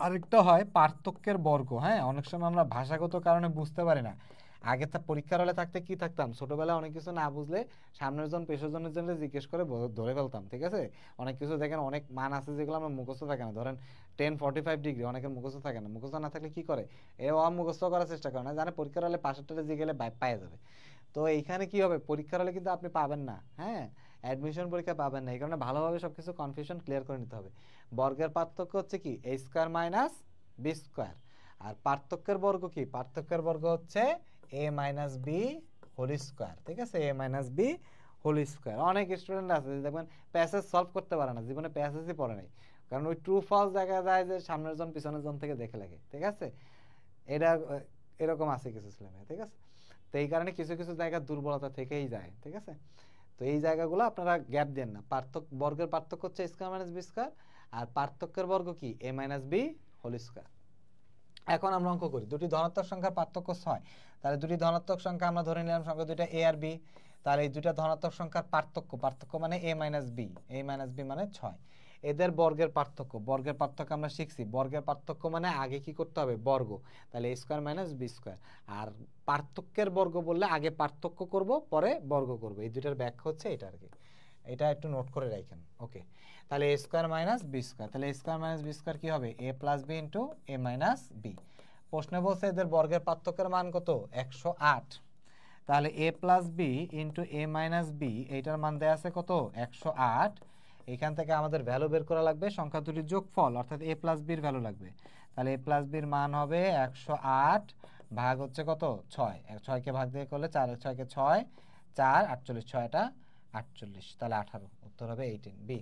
আরেকটা হয় পার্থক্যের বর্গ। হ্যাঁ, অনেক সময় আমরা ভাষাগত কারণে বুঝতে পারি না, আগে তা পরীক্ষার হলে থাকতে কি থাকতাম, ছোটবেলায় অনেক কিছু না বুঝলে সামনের জন পেছনের জনের জন্য জিজ্ঞেস করে ধরে ফেলতাম, ঠিক আছে। অনেক কিছু দেখেন, অনেক মান আছে যেগুলো আমার মুখস্থ থাকে না, ধরেন 1045 অনেকের মুখস্থ থাকে না, মুখস্থ না থাকলে কি করে, এ মুখস্থ করার চেষ্টা করে না, জানে পরীক্ষার হলে পাশেরটাতে যে গেলে পাওয়া যাবে। তো এইখানে কি হবে, পরীক্ষার হলে কিন্তু আপনি পাবেন না, হ্যাঁ, অ্যাডমিশন পরীক্ষা পাবেন না, এই কারণে ভালোভাবে সবকিছু কনফিউশন ক্লিয়ার করে নিতে হবে। বর্গের পার্থক্য হচ্ছে কি A square minus B square, আর পার্থক্যের বর্গ কি, পার্থক্যের বর্গ হচ্ছে A minus B whole square, ঠিক আছে, এ মাইনাস বি হোল স্কোয়ার। অনেক স্টুডেন্ট আছে দেখবেন প্যাসেজ সলভ করতে পারে না, জীবনে প্যাসেজই পড়ে নাই, কারণ ওই ট্রু ফলস দেখা যায় যে সামনের জন পিছনের জন থেকে দেখে লাগে, ঠিক আছে। এটা এরকম আছে কিছু ছেলে মেয়ে, ঠিক আছে। তো এই কারণে কিছু কিছু জায়গা দুর্বলতা থেকেই যায়, ঠিক আছে। তো এই জায়গাগুলো আপনারা গ্যাপ দেন না, বর্গের পার্থক্য হচ্ছে স্কোয়ার মাইনাস বি স্কোয়ার, আর পার্থক্যের বর্গ কি এ মাইনাস বি হোল স্কোয়ার। এখন আমরা অঙ্ক করি, দুটি ধনাত্মক সংখ্যার পার্থক্য 6, তাহলে দুটি ধনাত্মক সংখ্যা আমরা ধরে নিলাম সংখ্যা দুইটা এ আর বি, তাহলে এই দুইটা ধনাত্মক সংখ্যার পার্থক্য মানে এ মাইনাস বি মানে 6, এদের বর্গের পার্থক্য আমরা শিখছি, বর্গের পার্থক্য মানে আগে কি করতে হবে, বর্গ, তাহলে এ স্কোয়ার মাইনাস বি স্কোয়ার। আর পার্থক্যের বর্গ বললে আগে পার্থক্য করব পরে বর্গ করব, এই দুইটার ব্যাখ্যা হচ্ছে এটা আর কি, এটা একটু নোট করে রাখেন। ওকে, তাহলে এ স্কোয়ার মাইনাস বি স্কোয়ার, তাহলে এ স্কোয়ার মাইনাস বি স্কোয়ার কি হবে, এ plus B into A minus B. প্রশ্নে বলছে এদের বর্গের পার্থক্যের মান কত, 108, তাহলে এ plus B into A minus B, এইটার মান দেয়া আছে কত, 108। এখান থেকে আমাদের ভ্যালু বের করা লাগবে, সংখ্যা দুটির যোগফল, অর্থাৎ এ প্লাস বির ভ্যালু লাগবে, তাহলে এ প্লাস বির মান হবে 108 ভাগ হচ্ছে কত 6, 6কে ভাগ দিয়ে করলে 4, 6কে 6, 4, 48, 6টা 48, তাহলে 18, উত্তর হবে 18 বি।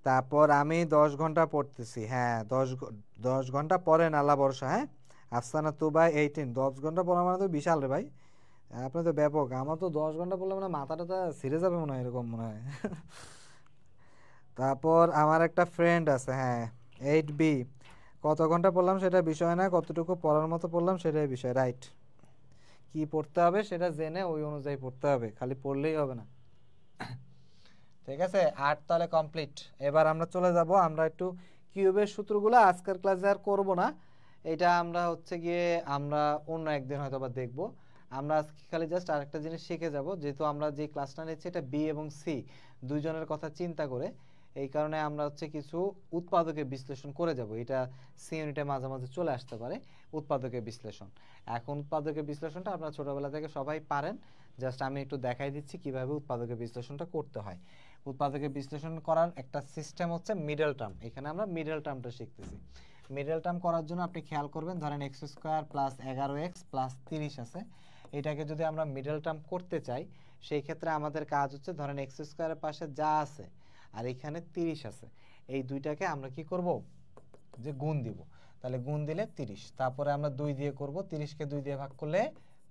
তারপর আমি 10 ঘন্টা পড়তেছি, হ্যাঁ 10 ঘন্টা পড়েন আল্লাহ ভরসা। হ্যাঁ, আফসানা তুবাই 18, 10 ঘন্টা পড়া মানে তো বিশাল রে ভাই, আপনি তো ব্যাপক। আমার তো 10 ঘন্টা পড়লে মানে মাথাটা ছিঁড়ে যাবে মনে হয়, এরকম মনে হয়। তারপর আমার একটা ফ্রেন্ড আছে, হ্যাঁ 8 বি, কত ঘন্টা পড়লাম সেটা বিষয় না, কতটুকু পড়ার মতো পড়লাম সেটাই বিষয়। রাইট, কি পড়তে হবে সেটা জেনে ওই অনুযায়ী পড়তে হবে, খালি পড়লেই হবে না। ঠিক আছে, 8 তাহলে কমপ্লিট। এবার আমরা চলে যাব, আমরা একটু কিউবের সূত্রগুলো আজকের ক্লাসে আর করব না, এটা আমরা হচ্ছে গিয়ে আমরা অন্য একদিন হয়তো বা দেখব। আমরা আজকে খালি জাস্ট আরেকটা জিনিস শিখে যাব, যেহেতু আমরা যে ক্লাসটা নিচ্ছি এটা বি এবং সি দুইজনের কথা চিন্তা করে, এই কারণে আমরা হচ্ছে কিছু উৎপাদকের বিশ্লেষণ করে যাব। এটা সি ইউনিটে মাঝে মাঝে চলে আসতে পারে উৎপাদকের বিশ্লেষণ। এখন উৎপাদকের বিশ্লেষণটা আপনারা ছোটবেলা থেকে সবাই পারেন, জাস্ট আমি একটু দেখাই দিচ্ছি কিভাবে উৎপাদকের বিশ্লেষণটা করতে হয়। উৎপাদকের বিশ্লেষণ করার একটা সিস্টেম হচ্ছে মিডল টার্ম, এখানে আমরা মিডল টার্মটা শিখতেছি। মিডল টার্ম করার জন্য আপনি খেয়াল করবেন, ধরেন x square plus 11x plus 30 আছে, এটাকে যদি আমরা মিডল টার্ম করতে চাই সেই ক্ষেত্রে আমাদের কাজ হচ্ছে, ধরেন এক্স স্কোয়ারের পাশে যা আছে আর এখানে 30 আছে, এই দুইটাকে আমরা কি করব, যে গুণ দিব। তাহলে গুণ দিলে 30, তারপরে আমরা 2 দিয়ে করব, 30কে 2 দিয়ে ভাগ করলে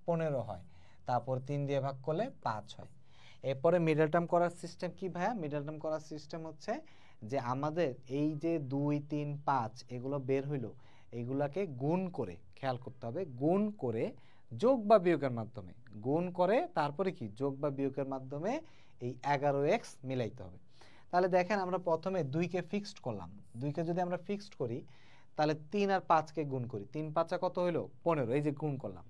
15 হয়, তারপর 3 দিয়ে ভাগ করলে 5 হয়। এরপরে মিডল টার্ম করার সিস্টেম কি ভাইয়া? মিডল টার্ম করার সিস্টেম হচ্ছে যে আমাদের এই যে 2, 3, 5 এগুলো বের হইলো, এগুলাকে গুণ করে, খেয়াল করতে হবে, গুণ করে যোগ বা বিয়োগের মাধ্যমে, গুণ করে তারপরে কি যোগ বা বিয়োগের মাধ্যমে এই 11x মিলাইতে হবে। তাহলে দেখেন আমরা প্রথমে 2কে ফিক্সড করলাম, 2কে যদি আমরা ফিক্সড করি তাহলে 3 আর 5কে গুণ করি, 3 5 কত হইলো 15, এই যে গুণ করলাম।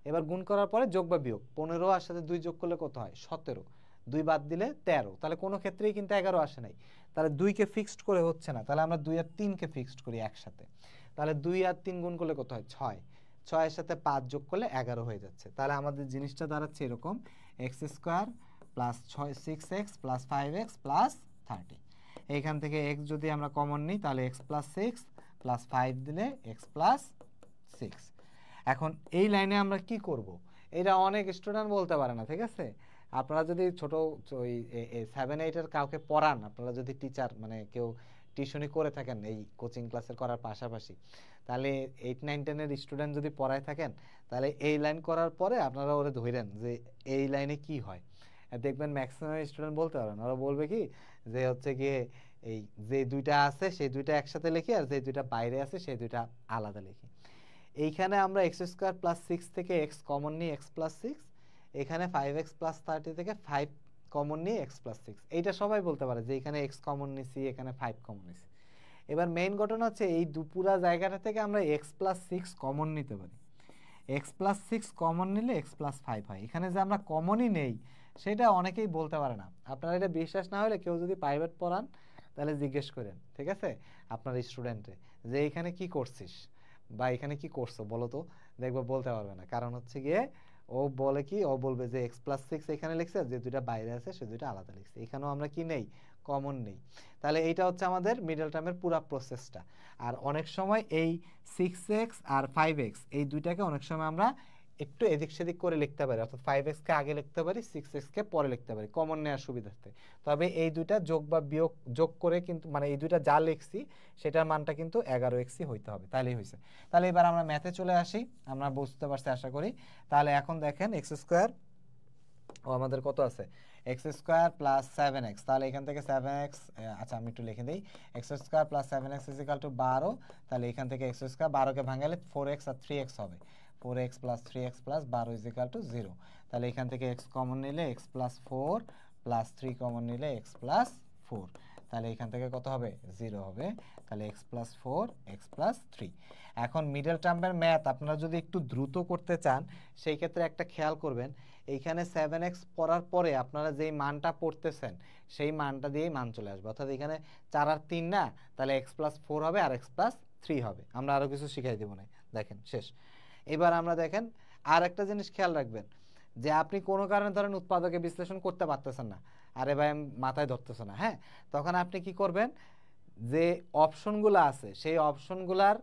এবার গুণ করার পরে যোগ বা বিয়োগ, 15 আর সাথে 2 যোগ করলে কত হয় 17, 2 বাদ দিলে 13, তাহলে কোনো ক্ষেত্রেই কিন্তু 11 আসে নাই। তাহলে 2কে ফিক্সড করে হচ্ছে না, তাহলে আমরা 2 আর 3কে ফিক্সড করি একসাথে, তাহলে 2 আর 3 গুণ করলে কত হয় 6, 6 এর সাথে 5 যোগ করলে 11 হয়ে যাচ্ছে। তাহলে আমাদের জিনিসটা দাঁড়াচ্ছে এরকম, x square plus 6x plus 5x plus 30। এইখান থেকে x যদি আমরা কমন নিই তাহলে x প্লাস 6 প্লাস 5 দিলে x প্লাস 6। এখন এই লাইনে আমরা কি করব, এটা অনেক স্টুডেন্ট বলতে পারে না, ঠিক আছে? আপনারা যদি ছোট ওই 7-8 এর কাউকে পড়ান, আপনারা যদি টিচার মানে কেউ টিউশনি করে থাকেন এই কোচিং ক্লাসের করার পাশাপাশি, তাহলে 8, 9, 10 এর স্টুডেন্ট যদি পড়ায় থাকেন, তাহলে এই লাইন করার পরে আপনারা ওরে ধরেন যে এই লাইনে কি হয়, দেখবেন ম্যাক্সিমাম স্টুডেন্ট বলতে পারবেন, ওরা বলবে কি যে হচ্ছে গিয়ে এই যে দুইটা আছে সেই দুইটা একসাথে লিখি, আর যে দুইটা বাইরে আছে সেই দুইটা আলাদা লিখি। এইখানে আমরা এক্স স্কোয়ার প্লাস 6 থেকে এক্স কমন নিই, এক্স প্লাস 6, এখানে 5x প্লাস 30 থেকে 5 কমন নিই, এক্স প্লাস 6। এইটা সবাই বলতে পারে যে এখানে এক্স কমন নিছি, এখানে 5 কমন নিছি। এবার মেইন ঘটনা হচ্ছে এই পুরা জায়গাটা থেকে আমরা এক্স প্লাস 6 কমন নিতে পারি, এক্স প্লাস 6 কমন নিলে এক্স প্লাস 5 হয়। এখানে যে আমরা কমনই নেই সেটা অনেকেই বলতে পারে না। আপনারা এটা বিশ্বাস না হলে কেউ যদি প্রাইভেট পড়ান তাহলে জিজ্ঞেস করেন, ঠিক আছে, আপনার স্টুডেন্টে যে এখানে কি করছিস বা এখানে কি করছো বলো তো, দেখবো বলতে পারবে না। কারণ হচ্ছে গিয়ে ও বলে কি, ও বলবে যে এক্স প্লাস 6 এখানে লিখছে, যে দুইটা বাইরে আছে সে দুইটা আলাদা লিখছে, এখানেও আমরা কি নেই, কমন নেই। তাহলে এইটা হচ্ছে আমাদের মিডল টার্মের পুরো প্রসেসটা। আর অনেক সময় এই 6x আর 5x এই দুইটাকে অনেক সময় আমরা একটু এদিক সেদিক করে লিখতে পারি, অর্থাৎ 5x কে আগে লিখতে পারি, 6x কে পরে লিখতে পারি কমন নেওয়ার সুবিধার্থে। তবে এই দুইটা যোগ বা বিয়োগ যোগ করে কিন্তু মানে এই দুইটা যা লিখছি সেটার মানটা কিন্তু 11xই হইতে হবে, তাহলেই হয়েছে। তাহলে এবার আমরা ম্যাথে চলে আসি, আমরা বুঝতে পারছি আশা করি। তাহলে এখন দেখেন এক্স স্কোয়ার ও আমাদের কত আছে, এক্স স্কোয়ার প্লাস 7x, তাহলে এখান থেকে 7x, আচ্ছা আমি একটু লিখে দিই, x square plus 7x is equal to 12, তাহলে এখান থেকে এক্স স্কোয়ার 12কে ভাঙালে 4x আর 3x হবে, 4x plus 3x plus 12 is equal two 0। তাহলে এখান থেকে x কমন নিলে x প্লাস 4 প্লাস 3 কমন নিলে x প্লাস 4, তাহলে এখান থেকে কত হবে 0 হবে। তাহলে x প্লাস 4 x প্লাস 3। এখন মিডল টার্মের ম্যাথ আপনারা যদি একটু দ্রুত করতে চান সেই ক্ষেত্রে একটা খেয়াল করবেন, এইখানে 7x পড়ার পরে আপনারা যেই মানটা পড়তেছেন সেই মানটা দিয়েই মান চলে আসবে, অর্থাৎ এখানে 4 আর 3 না, তাহলে x প্লাস 4 হবে আর x প্লাস 3 হবে। আমরা আরও কিছু শিখাই দেবো না, দেখেন শেষ। এবার আমরা দেখেন আর একটা জিনিস খেয়াল রাখবেন, যে আপনি কোনো কারণে ধরেন উৎপাদকে বিশ্লেষণ করতে পারতেছেন না, আরে ভাই আমি মাথায় ধরতেছে না, হ্যাঁ, তখন আপনি কি করবেন, যে অপশনগুলো আছে সেই অপশনগুলার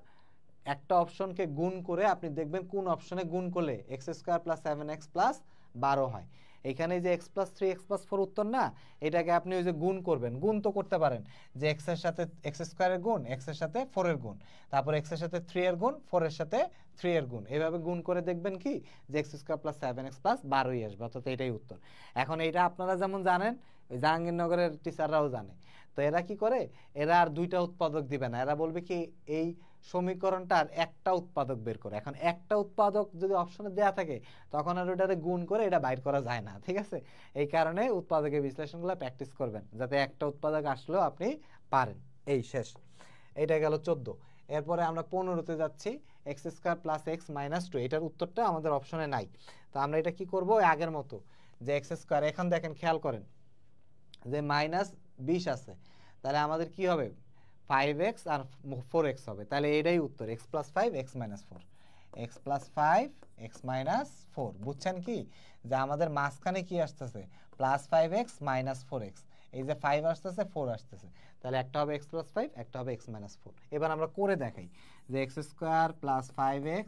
একটা অপশনকে গুণ করে আপনি দেখবেন কোন অপশনে গুণ করলে x square plus 7x plus 12 হয়। এখানে যে এক্স প্লাস 3 এক্স প্লাস 4 উত্তর না, এটাকে আপনি ওই যে গুণ করবেন, গুণ তো করতে পারেন যে এক্স এর সাথে এক্স স্কোয়ারের গুণ, এক্স এর সাথে 4 এর গুণ, তারপর এক্স এর সাথে 3 এর গুণ, 4 এর সাথে 3 এর গুণ, এইভাবে গুণ করে দেখবেন কি যে X square plus 7x plus 12ই আসবে, অর্থাৎ এটাই উত্তর। এখন এইটা আপনারা যেমন জানেন, ওই জাহাঙ্গীরনগরের টিচাররাও জানে। তো এরা কি করে, এরা আর দুইটা উৎপাদক দিবে না, এরা বলবে কি এই সমীকরণটার একটা উৎপাদক বের করে। এখন একটা উৎপাদক যদি অপশনে দেয়া থাকে তখন আর ওটারে গুণ করে এটা বাইর করা যায় না, ঠিক আছে? এই কারণে উৎপাদকের বিশ্লেষণগুলো প্র্যাকটিস করবেন যাতে একটা উৎপাদক আসলেও আপনি পারেন। এই শেষ, এইটা গেল 14। এরপরে আমরা 15তে যাচ্ছি, x square plus x minus 2, এটার উত্তরটা আমাদের অপশনে নাই। তো আমরা এটা কি করব, আগের মতো যে এক্স স্কোয়ার, এখন দেখেন খেয়াল করেন যে মাইনাস 20 আছে, তাহলে আমাদের কি হবে 5x আর 4x হবে, তাহলে এটাই উত্তর, x plus 5 x minus 4, x plus 5 x minus 4। বুঝছেন কি যে আমাদের মাঝখানে কি আসতেছে, প্লাস 5x মাইনাস 4x, এই যে 5 আসতেছে 4 আসতেছে, তাহলে একটা হবে x প্লাস 5, একটা হবে x মাইনাস 4। এবার আমরা করে দেখাই যে X square plus 5x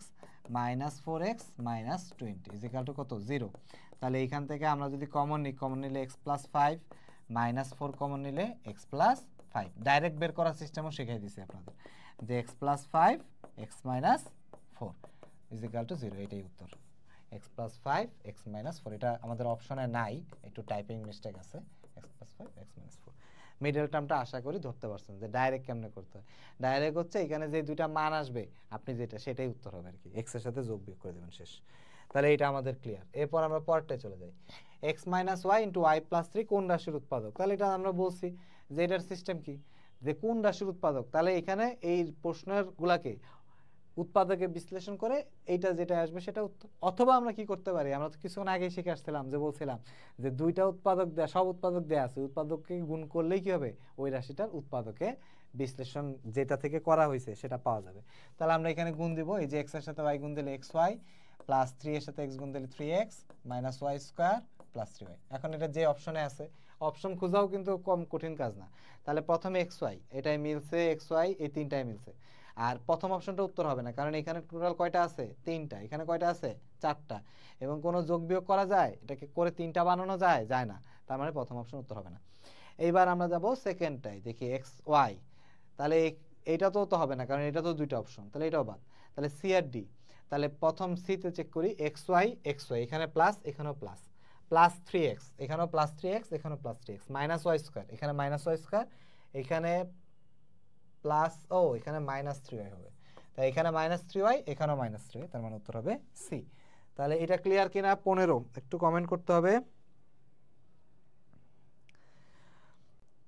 minus 4x minus 20 is equal to কত, 0। তাহলে এইখান থেকে আমরা যদি কমন নিই, কমন নিলে x প্লাস 5 মাইনাস 4 কমন নিলে x প্লাস 5, ডাইরেক্ট বের করার সিস্টেমও শিখিয়ে দিছি আপনাদের যে x plus 5 x minus 4 is equal two 0, এটাই উত্তর, x প্লাস 5 x মাইনাস 4। এটা আমাদের অপশনে নাই, একটু টাইপিং মিস্টেক আছে, x plus 5 x minus 4। Middle টার্মটা আশা করি ধরতে পারছেন যে ডাইরেক্ট কেমনে করতে হয়। ডাইরেক্ট হচ্ছে এখানে যে দুইটা মান আসবে আপনি যেটা সেটাই উত্তর হবে আর কি, x এর সাথে যোগ বিয়োগ করে দেবেন, শেষ। তাহলে এটা আমাদের ক্লিয়ার। এরপর আমরা পরেরটায় চলে যাই, x minus y into y plus 3 কোন রাশির উৎপাদক। তাহলে এটা আমরা বলছি যে এটার সিস্টেম কি, যে কোন রাশির উৎপাদক, তাহলে এখানে এই প্রশ্নের গুলাকে উৎপাদকে বিশ্লেষণ করে এইটা যেটা আসবে সেটা উত্তর। অথবা আমরা কি করতে পারি, আমরা তো কিছুক্ষণ আগে শিখে আসছিলাম যে বলছিলাম যে দুইটা উৎপাদক দেয়া, সব উৎপাদক দেয়া আছে, উৎপাদককে গুণ করলেই কি হবে, ওই রাশিটার উৎপাদকে বিশ্লেষণ যেটা থেকে করা হয়েছে সেটা পাওয়া যাবে। তাহলে আমরা এখানে গুণ দিব, এই যে এক্স এর সাথে ওয়াই গুণ দিলে এক্স ওয়াই, প্লাস 3 এর সাথে এক্স গুণ দিলে 3x minus y square plus 3y। এখন এটা যে অপশনে আছে, অপশন খোঁজাও কিন্তু কম কঠিন কাজ না। তাহলে প্রথমে এক্স ওয়াই, এটাই মিলছে, এক্স ওয়াই এই তিনটাই মিলছে। আর প্রথম অপশনটা উত্তর হবে না, কারণ এখানে টোটাল কয়টা আছে, 3টা, এখানে কয়টা আছে, 4টা, এবং কোনো যোগ বিয়োগ করা যায়, এটাকে করে 3টা বানানো যায়, যায় না, তার মানে প্রথম অপশন উত্তর হবে না। এইবার আমরা যাব সেকেন্ডটায়, দেখি এক্স ওয়াই, তাহলে এইটা তো হবে না, কারণ এটা তো দুইটা অপশন, তাহলে এটাও বাদ। তাহলে সি আর ডি, তাহলে প্রথম সিতে চেক করি, এক্স ওয়াই, এখানে প্লাস, এখানেও প্লাস, প্লাস 3x, এখানেও প্লাস 3x, এখানেও plus 3x, minus y square, এখানে মাইনাস ওয়াই স্কোয়ার, এখানে প্লাস, ও এখানে মাইনাস 3y হবে, তাই এখানে মাইনাস 3y, এখানেও মাইনাস 3y, তার মানে উত্তর হবে সি। তাহলে এটা ক্লিয়ার কিনা 15 একটু কমেন্ট করতে হবে।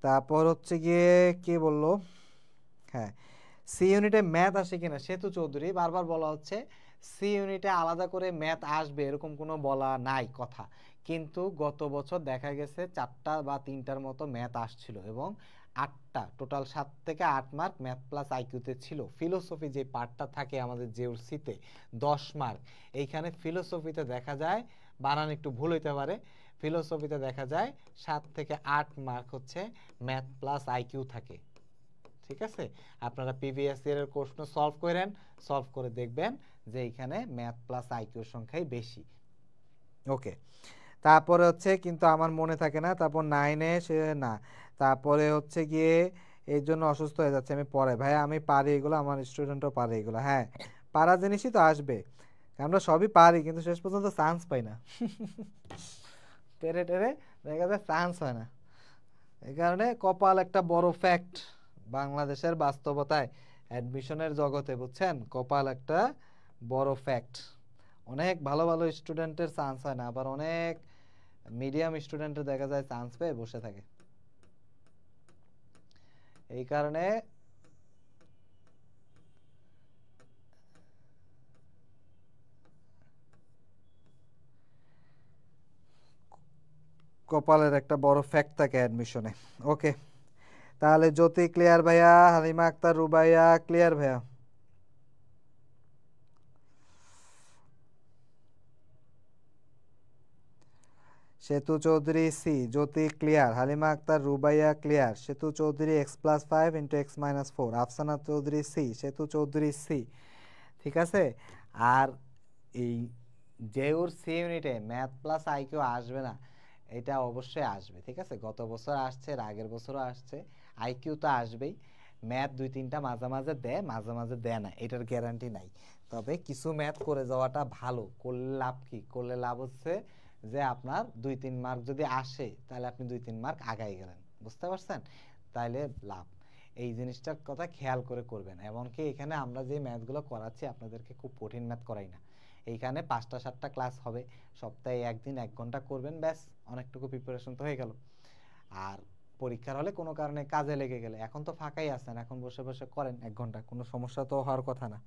তারপর হচ্ছে গিয়ে কে বললো, হ্যাঁ সি ইউনিটে ম্যাথ আসে কিনা, সেতু চৌধুরী বারবার বলা হচ্ছে সি ইউনিটে আলাদা করে ম্যাথ আসবে এরকম কোনো বলা নাই কথা, কিন্তু গত বছর দেখা গেছে 4টা বা 3টার মতো ম্যাথ আসছিল, এবং 8টা, টোটাল 7 থেকে 8 মার্ক ম্যাথ প্লাস আইকিউতে ছিল। ফিলোসফি যে পার্টটা থাকে আমাদের জেওসিতে 10 মার্ক, এইখানে ফিলোসফিতে দেখা যায়, বানান একটু ভুল হইতে পারে, ফিলোসফিতে দেখা যায় 7 থেকে 8 মার্ক হচ্ছে ম্যাথ প্লাস আইকিউ থাকে, ঠিক আছে? আপনারা প্রিভিয়াস ইয়ারের প্রশ্ন সলভ করেন, সলভ করে দেখবেন যে এখানে ম্যাথ প্লাস আইকিউর সংখ্যাই বেশি। ওকে, তারপরে হচ্ছে কিন্তু আমার মনে থাকে না, তারপর 9-এ সে না, তারপরে হচ্ছে গিয়ে এই জন্য অসুস্থ হয়ে যাচ্ছে, আমি পরে ভাই আমি পারি এগুলো, আমার স্টুডেন্টও পারে এগুলো, হ্যাঁ পারা জিনিসই তো আসবে, আমরা সবই পারি কিন্তু শেষ পর্যন্ত চান্স পাই না পেরে টেরে দেখা যায় চান্স হয় না, এই কারণে কপাল একটা বড় ফ্যাক্ট বাংলাদেশের বাস্তবতায়, অ্যাডমিশনের জগতে, বুঝছেন, কপাল একটা বড় ফ্যাক্ট। অনেক ভালো ভালো স্টুডেন্টের চান্স হয় না, আবার অনেক মিডিয়াম স্টুডেন্টের দেখা যায় চান্স পেয়ে বসে থাকে। এই কারণে কপালের একটা বড় ফ্যাক্ট থাকে অ্যাডমিশনে। ওকে, তাহলে জ্যোতি ক্লিয়ার ভাইয়া, হালিমা আক্তার রুবাইয়া ক্লিয়ার ভাইয়া। Setu Chowdhury C, Jyoti clear, Halima Akter Rubaiya clear, Setu Chowdhury x+5 into x-4, Afsana Chowdhury C, Setu Chowdhury C. ঠিক আছে। আর এই যে ওর সি ইউনিটে ম্যাথ প্লাস আইকিউ আসবে না, এটা অবশ্যই আসবে। ঠিক আছে, গত বছর আসছে, এর আগের বছরও আসছে, আইকিউ তো আসবেই। ম্যাথ 2-3টা মাঝে মাঝে দেয়, মাঝে মাঝে দেয় না, এটার গ্যারান্টি নাই। তবে কিছু ম্যাথ করে যাওয়াটা ভালো। করলে লাভ কি? করলে লাভ হচ্ছে যে আপনার 2-3 মার্ক যদি আসে তাহলে আপনি 2-3 মার্ক আগাই গেলেন, বুঝতে পারছেন? তাইলে লাভ। এই জিনিসটার কথা খেয়াল করে করবেন। এমনকি এখানে আমরা যে ম্যাথগুলো করাচ্ছি আপনাদেরকে খুব কঠিন ম্যাথ করাই না। এইখানে 5টা 7টা ক্লাস হবে, সপ্তাহে একদিন 1 ঘন্টা করবেন, ব্যাস অনেকটুকু প্রিপারেশন তো হয়ে গেল। আর পরীক্ষার হলে কোনো কারণে কাজে লেগে গেলে, এখন তো ফাঁকাই আছেন, এখন বসে বসে করেন 1 ঘন্টা, কোনো সমস্যা তো হওয়ার কথা না।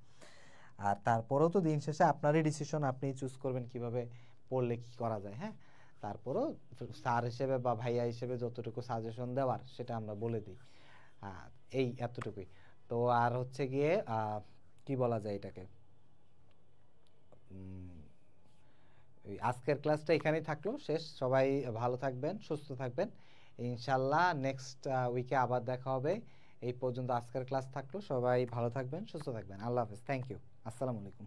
আর তারপরেও তো দিন শেষে আপনারই ডিসিশন, আপনি চুজ করবেন কিভাবে পড়লে কি করা যায়। হ্যাঁ, তারপরেও স্যার হিসেবে বা ভাইয়া হিসেবে যতটুকু সাজেশন দেওয়ার সেটা আমরা বলে দিই। এই এতটুকুই। তো আর হচ্ছে গিয়ে কি বলা যায় এটাকে, আজকের ক্লাসটা এখানেই থাকলো শেষ। সবাই ভালো থাকবেন, সুস্থ থাকবেন। ইনশাল্লাহ নেক্সট উইকে আবার দেখা হবে। এই পর্যন্ত আজকের ক্লাস থাকলো। সবাই ভালো থাকবেন, সুস্থ থাকবেন। আল্লাহ হাফেজ। Thank you. আসসালামু আলাইকুম।